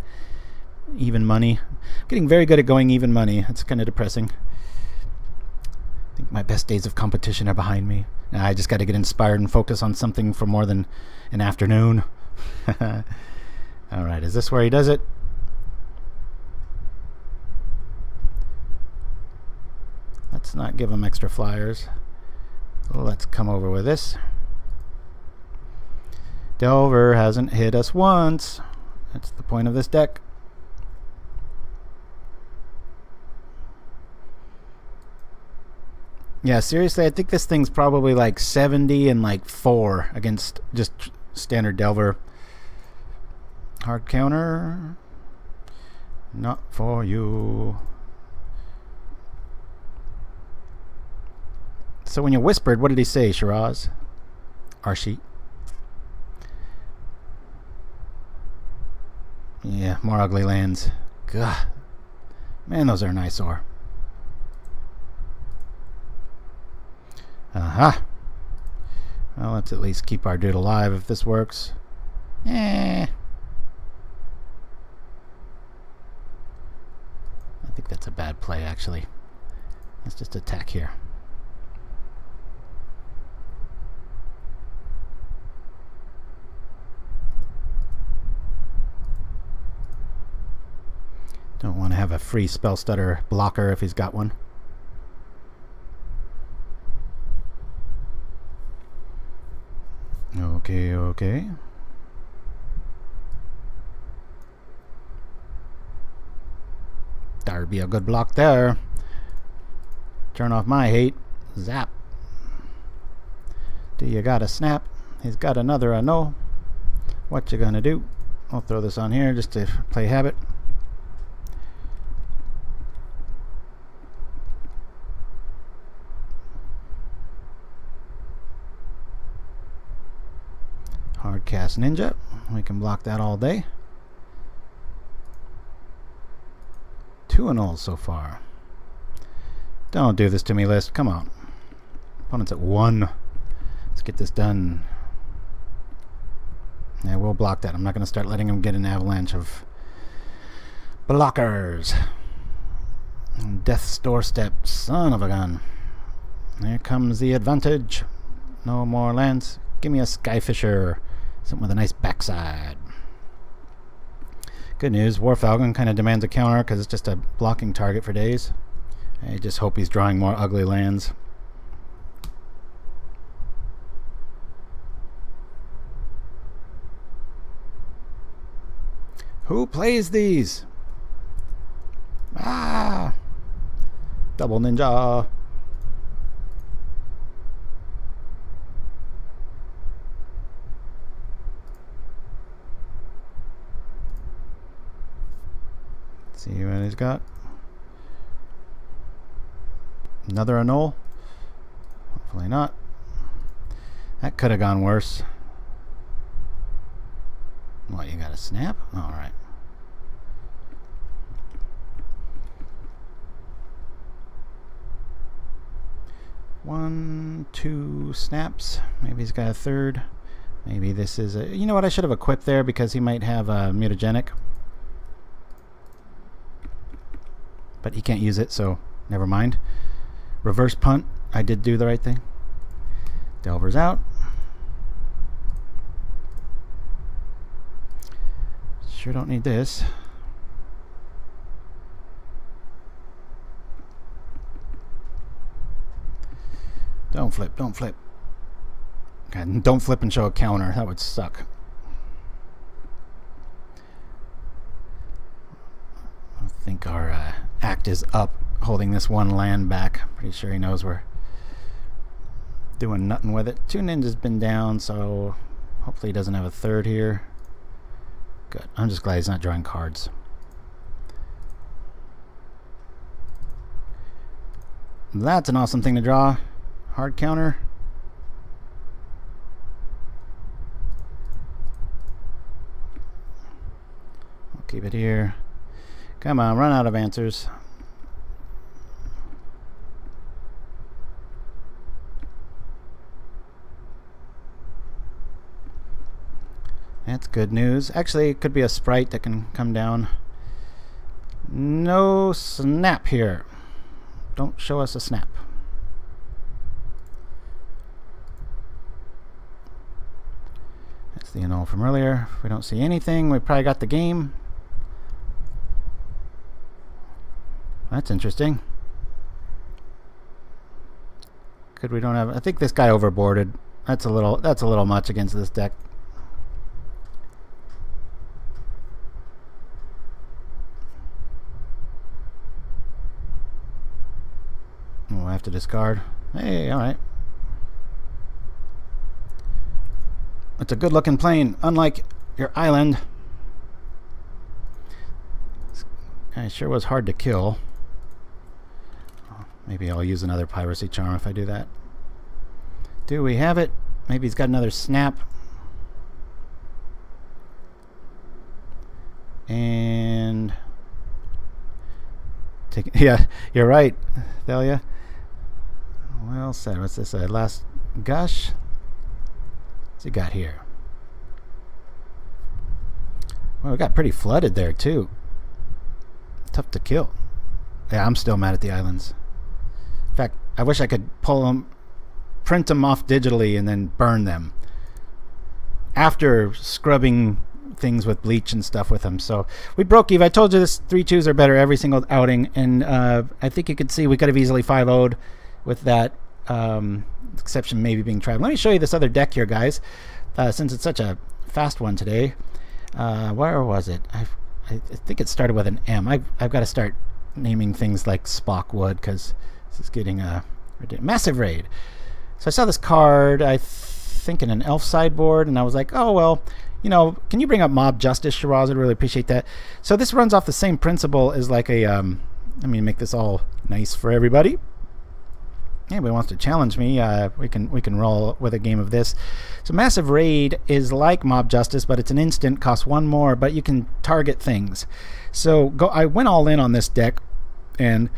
Even money. I'm getting very good at going even money. It's kind of depressing. I think my best days of competition are behind me. Now I just got to get inspired and focus on something for more than an afternoon. Alright, is this where he does it? Let's not give him extra flyers. Let's come over with this. Delver hasn't hit us once. That's the point of this deck. Yeah, seriously, I think this thing's probably like 70 and like 4 against just standard Delver. Hard counter. Not for you. So when you whispered, what did he say, Shiraz? Arshi. Yeah, more ugly lands. Gah. Man, those are an eyesore. Aha. Well, let's at least keep our dude alive if this works. I think that's a bad play, actually. Let's just attack here. Don't want to have a free spell stutter blocker if he's got one. Okay, okay. That'd be a good block there. Turn off my hate. Zap. Do you got a snap? He's got another no. What you gonna do? I'll throw this on here just to play habit. Hardcast Ninja. We can block that all day. 2 Anoles so far. Don't do this to me, list. Come on. Opponent's at 1. Let's get this done. Yeah, we'll block that. I'm not going to start letting him get an avalanche of blockers. Death's doorstep. Son of a gun. Here comes the advantage. No more lands. Give me a Skyfisher. Something with a nice backside. Good news, War Falcon kind of demands a counter because it's just a blocking target for days. I just hope he's drawing more ugly lands. Who plays these? Ah! Double ninja! See what he's got. Another Anole. Hopefully not. That could have gone worse. What, you got a snap? Alright. One, 2 snaps. Maybe he's got a third. Maybe this is a... You know what, I should have equipped there because he might have a mutagenic. But he can't use it, so never mind. reverse punt. I did do the right thing. Delver's out. Sure don't need this. Don't flip, don't flip. Okay, don't flip and show a counter. That would suck. I think our act is up, holding this one land back. Pretty sure he knows we're doing nothing with it. 2 ninjas been down, so hopefully he doesn't have a third here. Good. I'm just glad he's not drawing cards. That's an awesome thing to draw. Hard counter. I'll keep it here. Come on, run out of answers. That's good news. Actually, it could be a sprite that can come down. No snap here. Don't show us a snap. That's the annul from earlier. If we don't see anything, we probably got the game. That's interesting. Good, we don't have. I think this guy overboarded. That's a little much against this deck. We'll have to discard. Hey, all right. It's a good-looking plane, unlike your island. It sure was hard to kill. Maybe I'll use another Piracy Charm if I do that. Do we have it? Maybe he's got another snap. And take it. Yeah, you're right, Thalia. Well said. What's this? Last gush. What's he got here? Well, we got pretty flooded there too. Tough to kill. Yeah, I'm still mad at the islands. In fact, I wish I could pull them, print them off digitally, and then burn them after scrubbing things with bleach and stuff with them. So we broke even. I told you this 3-2s are better every single outing, and I think you could see we could have easily 5-0'd with that exception maybe being tried. Let me show you this other deck here, guys, since it's such a fast one today. Where was it? I think it started with an M. I've got to start naming things like Spockwood because this is getting a massive raid. So I saw this card, I think in an elf sideboard, and I was like, oh well, you know, can you bring up Mob Justice, Shiraz? I'd really appreciate that. So this runs off the same principle as like a let me make this all nice for everybody. Anybody wants to challenge me, we can roll with a game of this. So Massive Raid is like Mob Justice, but it's an instant, costs 1 more, but you can target things. So I went all in on this deck, and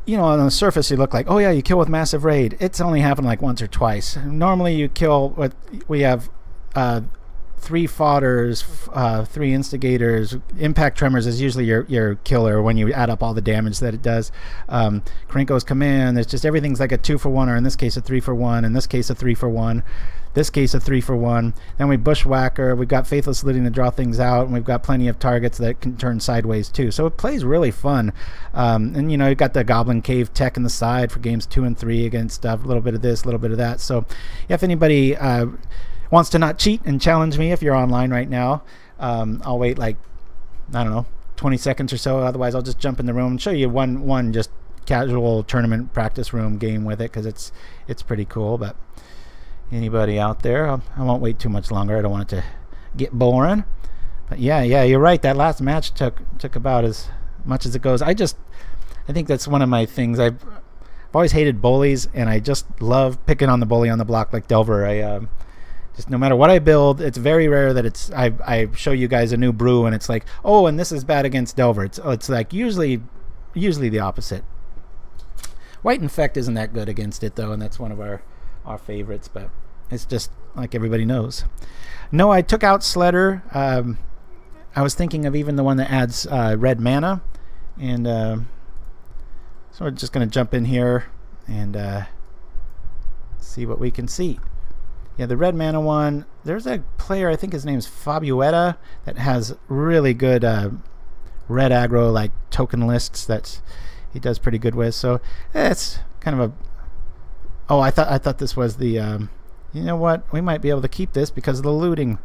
you know, on the surface you look like, oh yeah, you kill with Massive Raid. It's only happened like once or twice. Normally you kill with, we have 3 fodders, 3 instigators. Impact Tremors is usually your killer when you add up all the damage that it does. Krenko's Command, it's just everything's like a 2-for-1, or in this case a 3-for-1, in this case a 3-for-1, this case a 3-for-1. Then we Bushwhacker, we've got Faithless Looting to draw things out, and we've got plenty of targets that can turn sideways too. So it plays really fun. And you know, you've got the Goblin Cave tech in the side for games 2 and 3 against stuff, a little bit of this, a little bit of that. So if anybody wants to not cheat and challenge me, if you're online right now, I'll wait like, I don't know, 20 seconds or so. Otherwise I'll just jump in the room and show you one just casual tournament practice room game with it, because it's pretty cool. But anybody out there, I won't wait too much longer. I don't want it to get boring. But yeah, you're right, that last match took about as much as it goes. I think that's one of my things. I've always hated bullies, and I just love picking on the bully on the block like Delver. Just no matter what I build, it's very rare that I show you guys a new brew and it's like, oh, and this is bad against Delver. It's like usually the opposite. White Infect isn't that good against it though, and that's one of our favorites, but it's just like everybody knows. No, I took out Sledder. I was thinking of even the one that adds red mana, and So we're just going to jump in here and see what we can see. Yeah, the red mana one, there's a player, I think his name's Fabuetta, that has really good red aggro, like token lists that he does pretty good with. So it's kind of a... Oh, I thought this was the... you know what? We might be able to keep this because of the looting.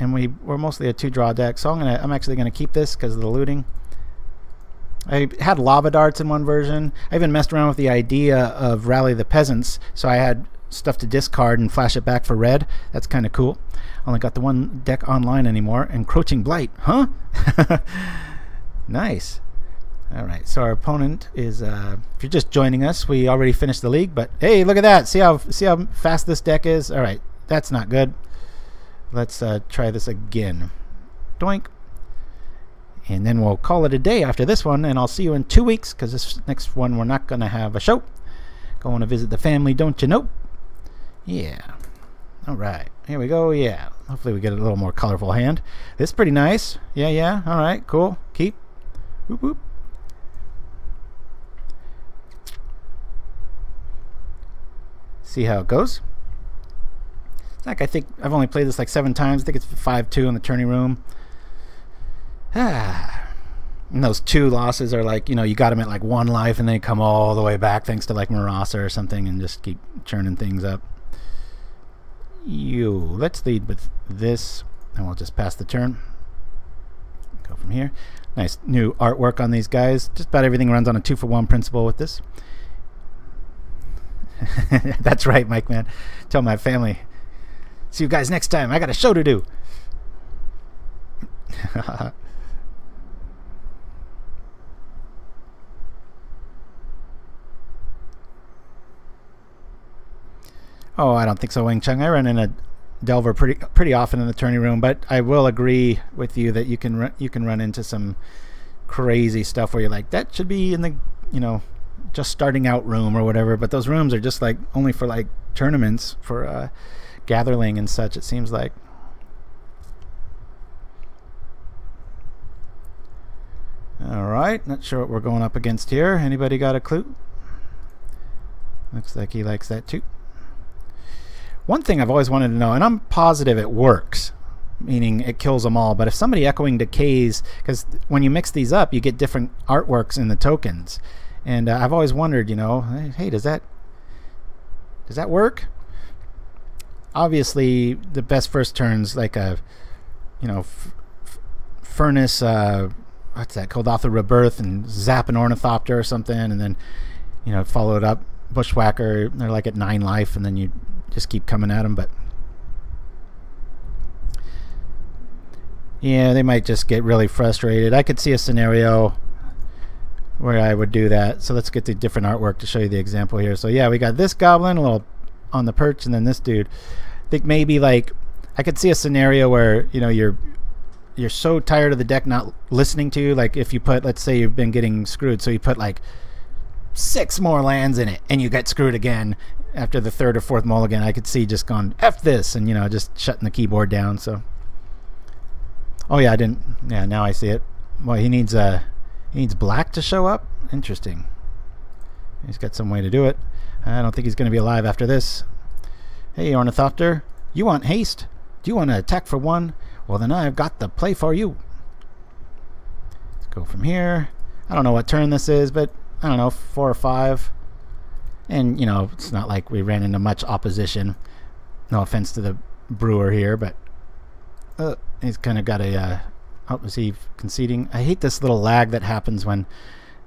And we're mostly a 2-draw deck, so I'm actually going to keep this because of the looting. I had lava darts in one version. I even messed around with the idea of Rally the Peasants, so I had stuff to discard and flash it back for red. That's kind of cool. Only got the one deck online anymore. Encroaching Blight, huh? Nice. Alright, so our opponent is, if you're just joining us, we already finished the league, but hey, look at that. See how fast this deck is? Alright, that's not good. Let's try this again. Doink. And then we'll call it a day after this one, and I'll see you in 2 weeks, because this next one we're not going to have a show. Going to visit the family, don't you know? Yeah. Alright, here we go, yeah. Hopefully we get a little more colorful hand. This is pretty nice. Yeah, alright, cool. Keep. Whoop, whoop. See how it goes. Like, I think I've only played this like 7 times. I think it's 5-2 in the tourney room. And those 2 losses are like, you know, you got them at like 1 life and they come all the way back thanks to like Marasa or something and just keep churning things up. Let's lead with this and we'll just pass the turn. Go from here. Nice new artwork on these guys. Just about everything runs on a 2-for-1 principle with this. That's right, Mike, man. Tell my family. See you guys next time. I got a show to do. Oh, I don't think so, Wing Chun. I run in a Delver pretty often in the tourney room, but I will agree with you that you can run into some crazy stuff where you're like, that should be in the, you know, just starting out room or whatever, but those rooms are just like only for like tournaments for Gatherling and such, it seems like. Alright, not sure what we're going up against here. Anybody got a clue? Looks like he likes that too. One thing I've always wanted to know, and I'm positive it works, meaning it kills them all, but if somebody Echoing Decays, because when you mix these up you get different artworks in the tokens, and I've always wondered, you know, hey, does that work? Obviously the best first turns like a, you know, Furnace, what's that called, Off the Rebirth, and zap an Ornithopter or something, and then, you know, follow it up, Bushwhacker, they're like at 9 life, and then you just keep coming at them. But yeah, they might just get really frustrated. I could see a scenario where I would do that. So let's get the different artwork to show you the example here. So yeah, we got this goblin a little on the perch, and then this dude. I think maybe like I could see a scenario where, you know, you're so tired of the deck not listening to you. Like if you put, let's say you've been getting screwed, so you put like 6 more lands in it and you get screwed again after the 3rd or 4th mulligan. I could see just gone F this, and, you know, just shutting the keyboard down. So oh yeah, now I see it. Well, he needs black to show up. Interesting. He's got some way to do it. I don't think he's going to be alive after this. Hey, Ornithopter, you want haste? Do you want to attack for 1? Well, then I've got the play for you. Let's go from here. I don't know what turn this is, but I don't know, 4 or 5. And, you know, it's not like we ran into much opposition. No offense to the brewer here, but he's kind of got a... oh, is he conceding? I hate this little lag that happens when,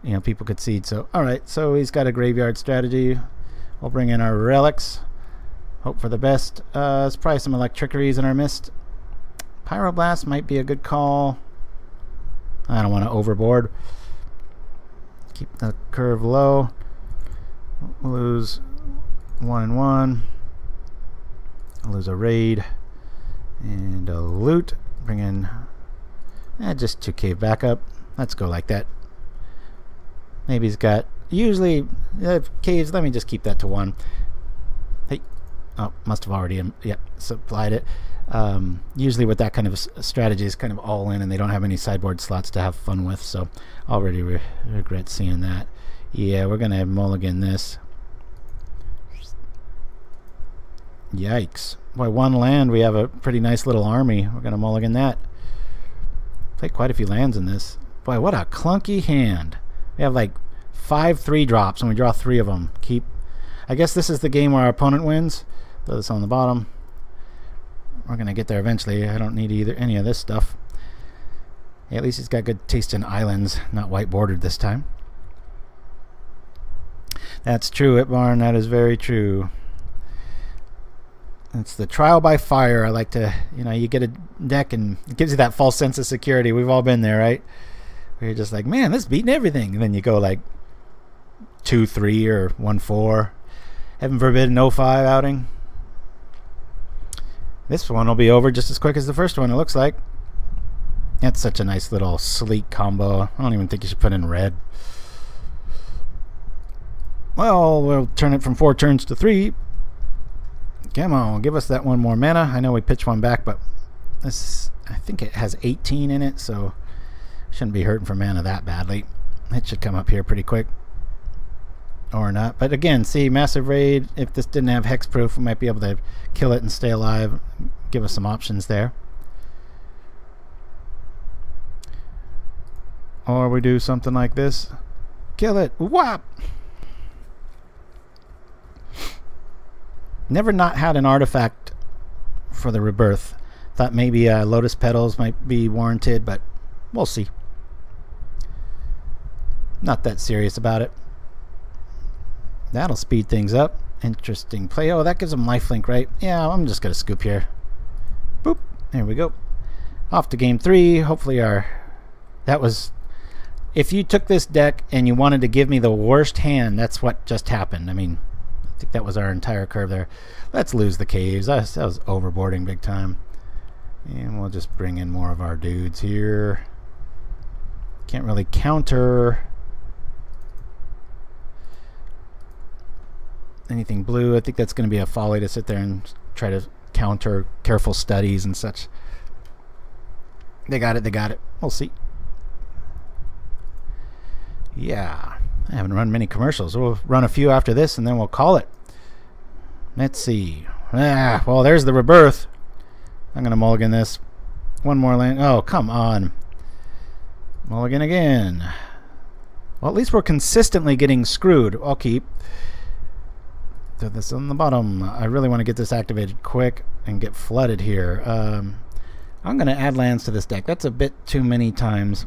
you know, people concede. So, alright, so he's got a graveyard strategy. We'll bring in our relics. Hope for the best. There's probably some Electricaries in our mist. Pyroblast might be a good call. I don't want to overboard. Keep the curve low. We'll lose 1 and 1. I'll lose a raid and a loot. Bring in just 2 cave backup. Let's go like that. Maybe he's got, usually caves, let me just keep that to 1. Hey, oh, must have already supplied it. Usually with that kind of strategy is kind of all in, and they don't have any sideboard slots to have fun with, so already regret seeing that. Yeah, we're going to mulligan this. Yikes. By one land, we have a pretty nice little army. We're going to mulligan that. Play quite a few lands in this. Boy, what a clunky hand. We have like 5 3-drops, and we draw 3 of them. Keep. I guess this is the game where our opponent wins. Throw this on the bottom. We're going to get there eventually. I don't need any of this stuff. Yeah, at least he's got good taste in islands, not white bordered this time. That's true, Itbarn. That is very true. It's the trial by fire. I like to, you know, you get a deck and it gives you that false sense of security. We've all been there, right? Where you're just like, man, this is beating everything. And then you go like 2-3 or 1-4. Heaven forbid, no 5 outing. This one will be over just as quick as the first one, it looks like. That's such a nice little sleek combo. I don't even think you should put in red. Well, we'll turn it from 4 turns to 3. Come on, give us that one more mana. I know we pitched one back, but this, I think it has 18 in it, so shouldn't be hurting for mana that badly. It should come up here pretty quick. Or not. But again, see, Massive Raid, if this didn't have hexproof, we might be able to kill it and stay alive. Give us some options there. Or we do something like this. Kill it. Whop! Never not had an artifact for the rebirth. Thought maybe Lotus Petals might be warranted, but we'll see. Not that serious about it. That'll speed things up. Interesting play. Oh, that gives them lifelink, right? Yeah, I'm just going to scoop here. Boop. There we go. Off to game 3. Hopefully that was... If you took this deck and you wanted to give me the worst hand, that's what just happened. I mean... I think that was our entire curve there. Let's lose the caves. That was overboarding big time. And we'll just bring in more of our dudes here. Can't really counter anything blue. I think that's going to be a folly to sit there and try to counter careful studies and such. They got it. They got it. We'll see. Yeah. I haven't run many commercials. We'll run a few after this and then we'll call it. Let's see. Well, there's the rebirth. I'm going to mulligan this. One more land. Oh, come on. Mulligan again. Well, at least we're consistently getting screwed. I'll keep. Throw this on the bottom. I really want to get this activated quick and get flooded here. I'm going to add lands to this deck. That's a bit too many times.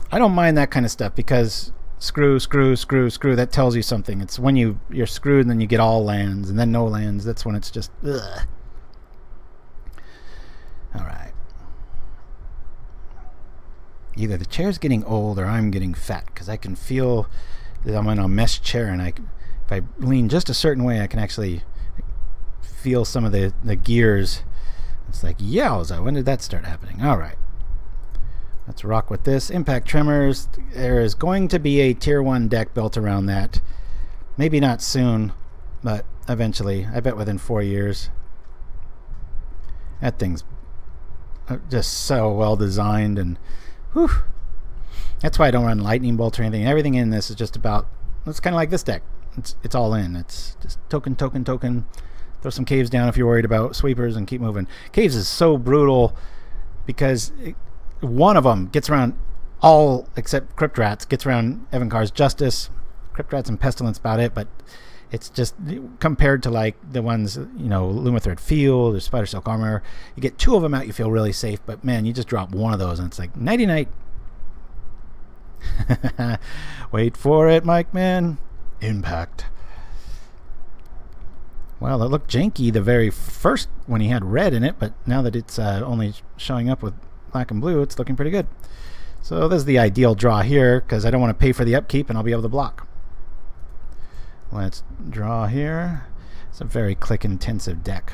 I don't mind that kind of stuff because screw, that tells you something. It's when you're screwed and then you get all lands and then no lands. That's when it's just ugh. Alright. Either the chair's getting old or I'm getting fat because I can feel that I'm in a mesh chair and if I lean just a certain way I can actually feel some of the gears. It's like, yowza, when did that start happening? Alright. Let's rock with this. Impact Tremors. There is going to be a tier 1 deck built around that. Maybe not soon, but eventually. I bet within 4 years. That thing's just so well designed and whew. That's why I don't run Lightning Bolt or anything. Everything in this is just about, it's kind of like this deck. It's all in. It's just token. Throw some caves down if you're worried about sweepers and keep moving. Caves is so brutal because one of them gets around all except Crypt Rats, gets around Evankar's Justice. Crypt Rats and Pestilence about it, but it's just compared to like the ones, you know, Lumithread Field or Spider Silk Armor. You get 2 of them out, you feel really safe, but man, you just drop one of those and it's like nighty night. Wait for it, Mike Man. Impact. Well, it looked janky the very first when he had red in it, but now that it's only showing up with black and blue, it's looking pretty good. So this is the ideal draw here because I don't want to pay for the upkeep and I'll be able to block. Let's draw here. It's a very click intensive deck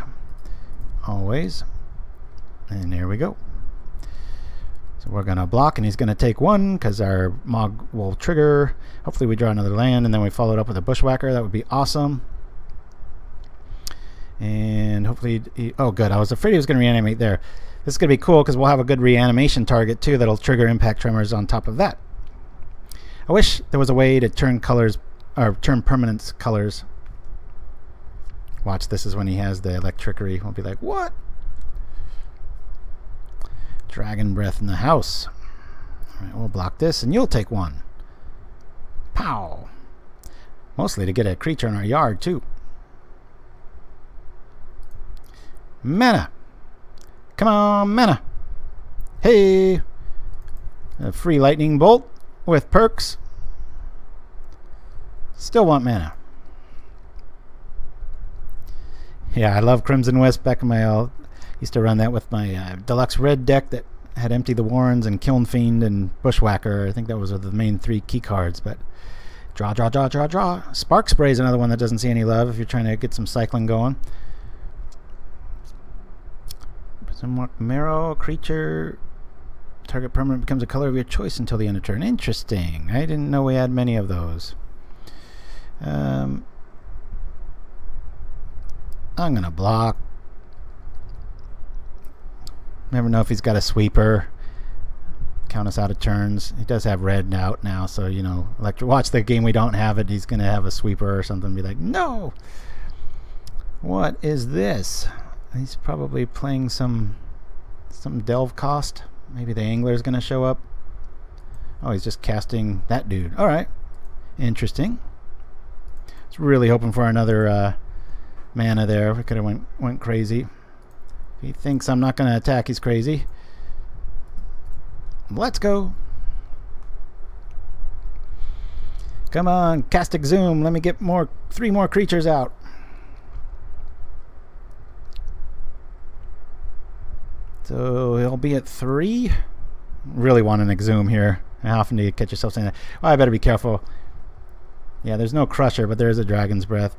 always, and there we go. So we're gonna block and he's gonna take 1 because our Mog will trigger. Hopefully we draw another land and then we follow it up with a Bushwhacker. That would be awesome. And hopefully oh good, I was afraid he was gonna reanimate there. This is going to be cool because we'll have a good reanimation target too that'll trigger impact tremors on top of that. I wish there was a way to turn colors, or turn permanence colors. Watch, this is when he has the electricity. We'll be like, what? Dragon breath in the house. Alright, we'll block this and you'll take one. Pow! Mostly to get a creature in our yard too. Mana! Come on, mana! Hey! A free lightning bolt with perks. Still want mana. Yeah, I love Crimson Wisp. Back in my used to run that with my deluxe red deck that had Empty the Warrens and Kiln Fiend and Bushwhacker. I think that was the main 3 key cards. But draw, draw, draw, draw, draw. Spark Spray is another one that doesn't see any love if you're trying to get some cycling going. Some Marrow creature. Target permanent becomes a color of your choice until the end of turn. Interesting. I didn't know we had many of those. I'm gonna block. Never know if he's got a sweeper. Count us out of turns. He does have red out now, so you know, watch the game we don't have it. He's gonna have a sweeper or something. Be like, no. What is this? He's probably playing some delve cost. Maybe the angler's gonna show up. Oh, he's just casting that dude. All right, interesting. I was really hoping for another mana there. We could have went crazy. If he thinks I'm not gonna attack, he's crazy. Let's go. Come on, Castic Zoom. Let me get 3 more creatures out. So he'll be at 3. Really want an Exhume here. How often do you catch yourself saying that? Oh, I better be careful. Yeah, there's no Crusher, but there is a Dragon's Breath.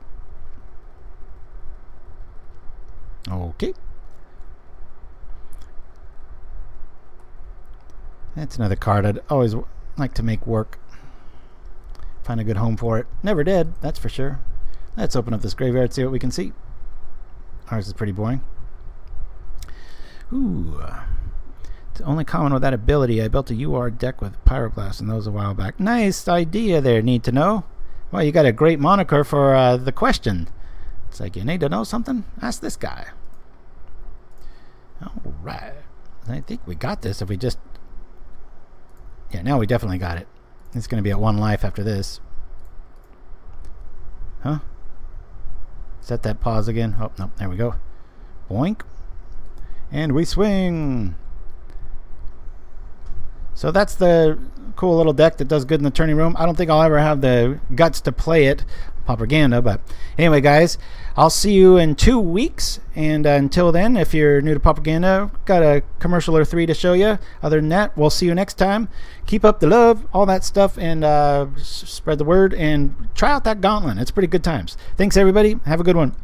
Okay. That's another card I'd always like to make work. Find a good home for it. Never did, that's for sure. Let's open up this graveyard, see what we can see. Ours is pretty boring. Ooh. It's only common with that ability. I built a UR deck with Pyroblast and those a while back. Nice idea there, need to know. Well, you got a great moniker for the question. It's like, you need to know something? Ask this guy. Alright. I think we got this if we just... Yeah, now we definitely got it. It's going to be at 1 life after this. Huh? Set that pause again. Oh, no, there we go. Boink. And we swing. So that's the cool little deck that does good in the tourney room. I don't think I'll ever have the guts to play it, Pauperganda, but anyway, guys, I'll see you in 2 weeks. And until then, if you're new to Pauperganda, got a commercial or 3 to show you. Other than that, we'll see you next time. Keep up the love, all that stuff, and spread the word, and try out that gauntlet. It's pretty good times. Thanks, everybody. Have a good one.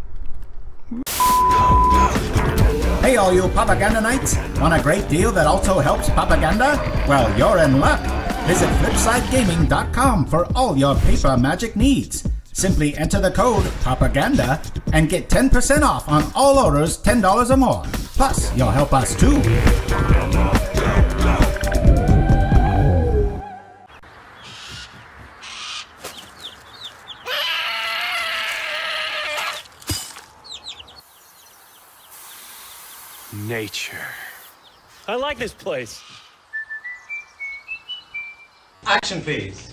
Hey all you Pauperganda Knights! Want a great deal that also helps Pauperganda? Well, you're in luck! Visit FlipsideGaming.com for all your paper magic needs. Simply enter the code Pauperganda and get 10% off on all orders $10 or more. Plus, you'll help us too!
Nature.
I like this place.
Action, please.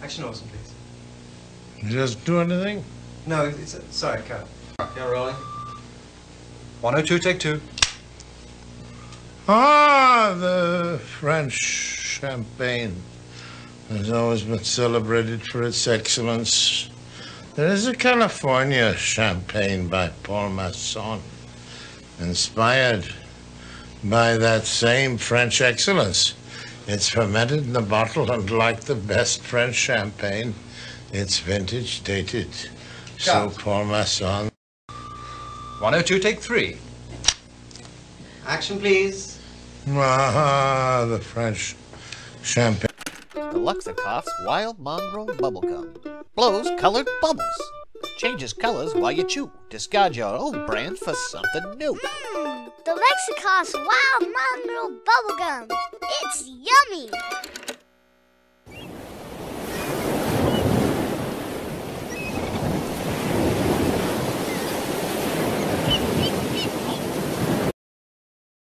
Action awesome, please.
Just do anything?
No, it's sorry, cut. You're rolling. 102, take 2.
Ah, the French champagne has always been celebrated for its excellence. There is a California champagne by Paul Masson, inspired by that same French excellence. It's fermented in the bottle, and like the best French champagne, it's vintage dated. So Paul Masson.
102, take 3. Action, please.
Ah, the French champagne.
the Luxikoff's Wild Mongrel Bubblegum. Blows colored bubbles. Changes colors while you chew. Discard your old brand for something new.
The Luxikoff's Wild Mongrel Bubblegum. It's yummy.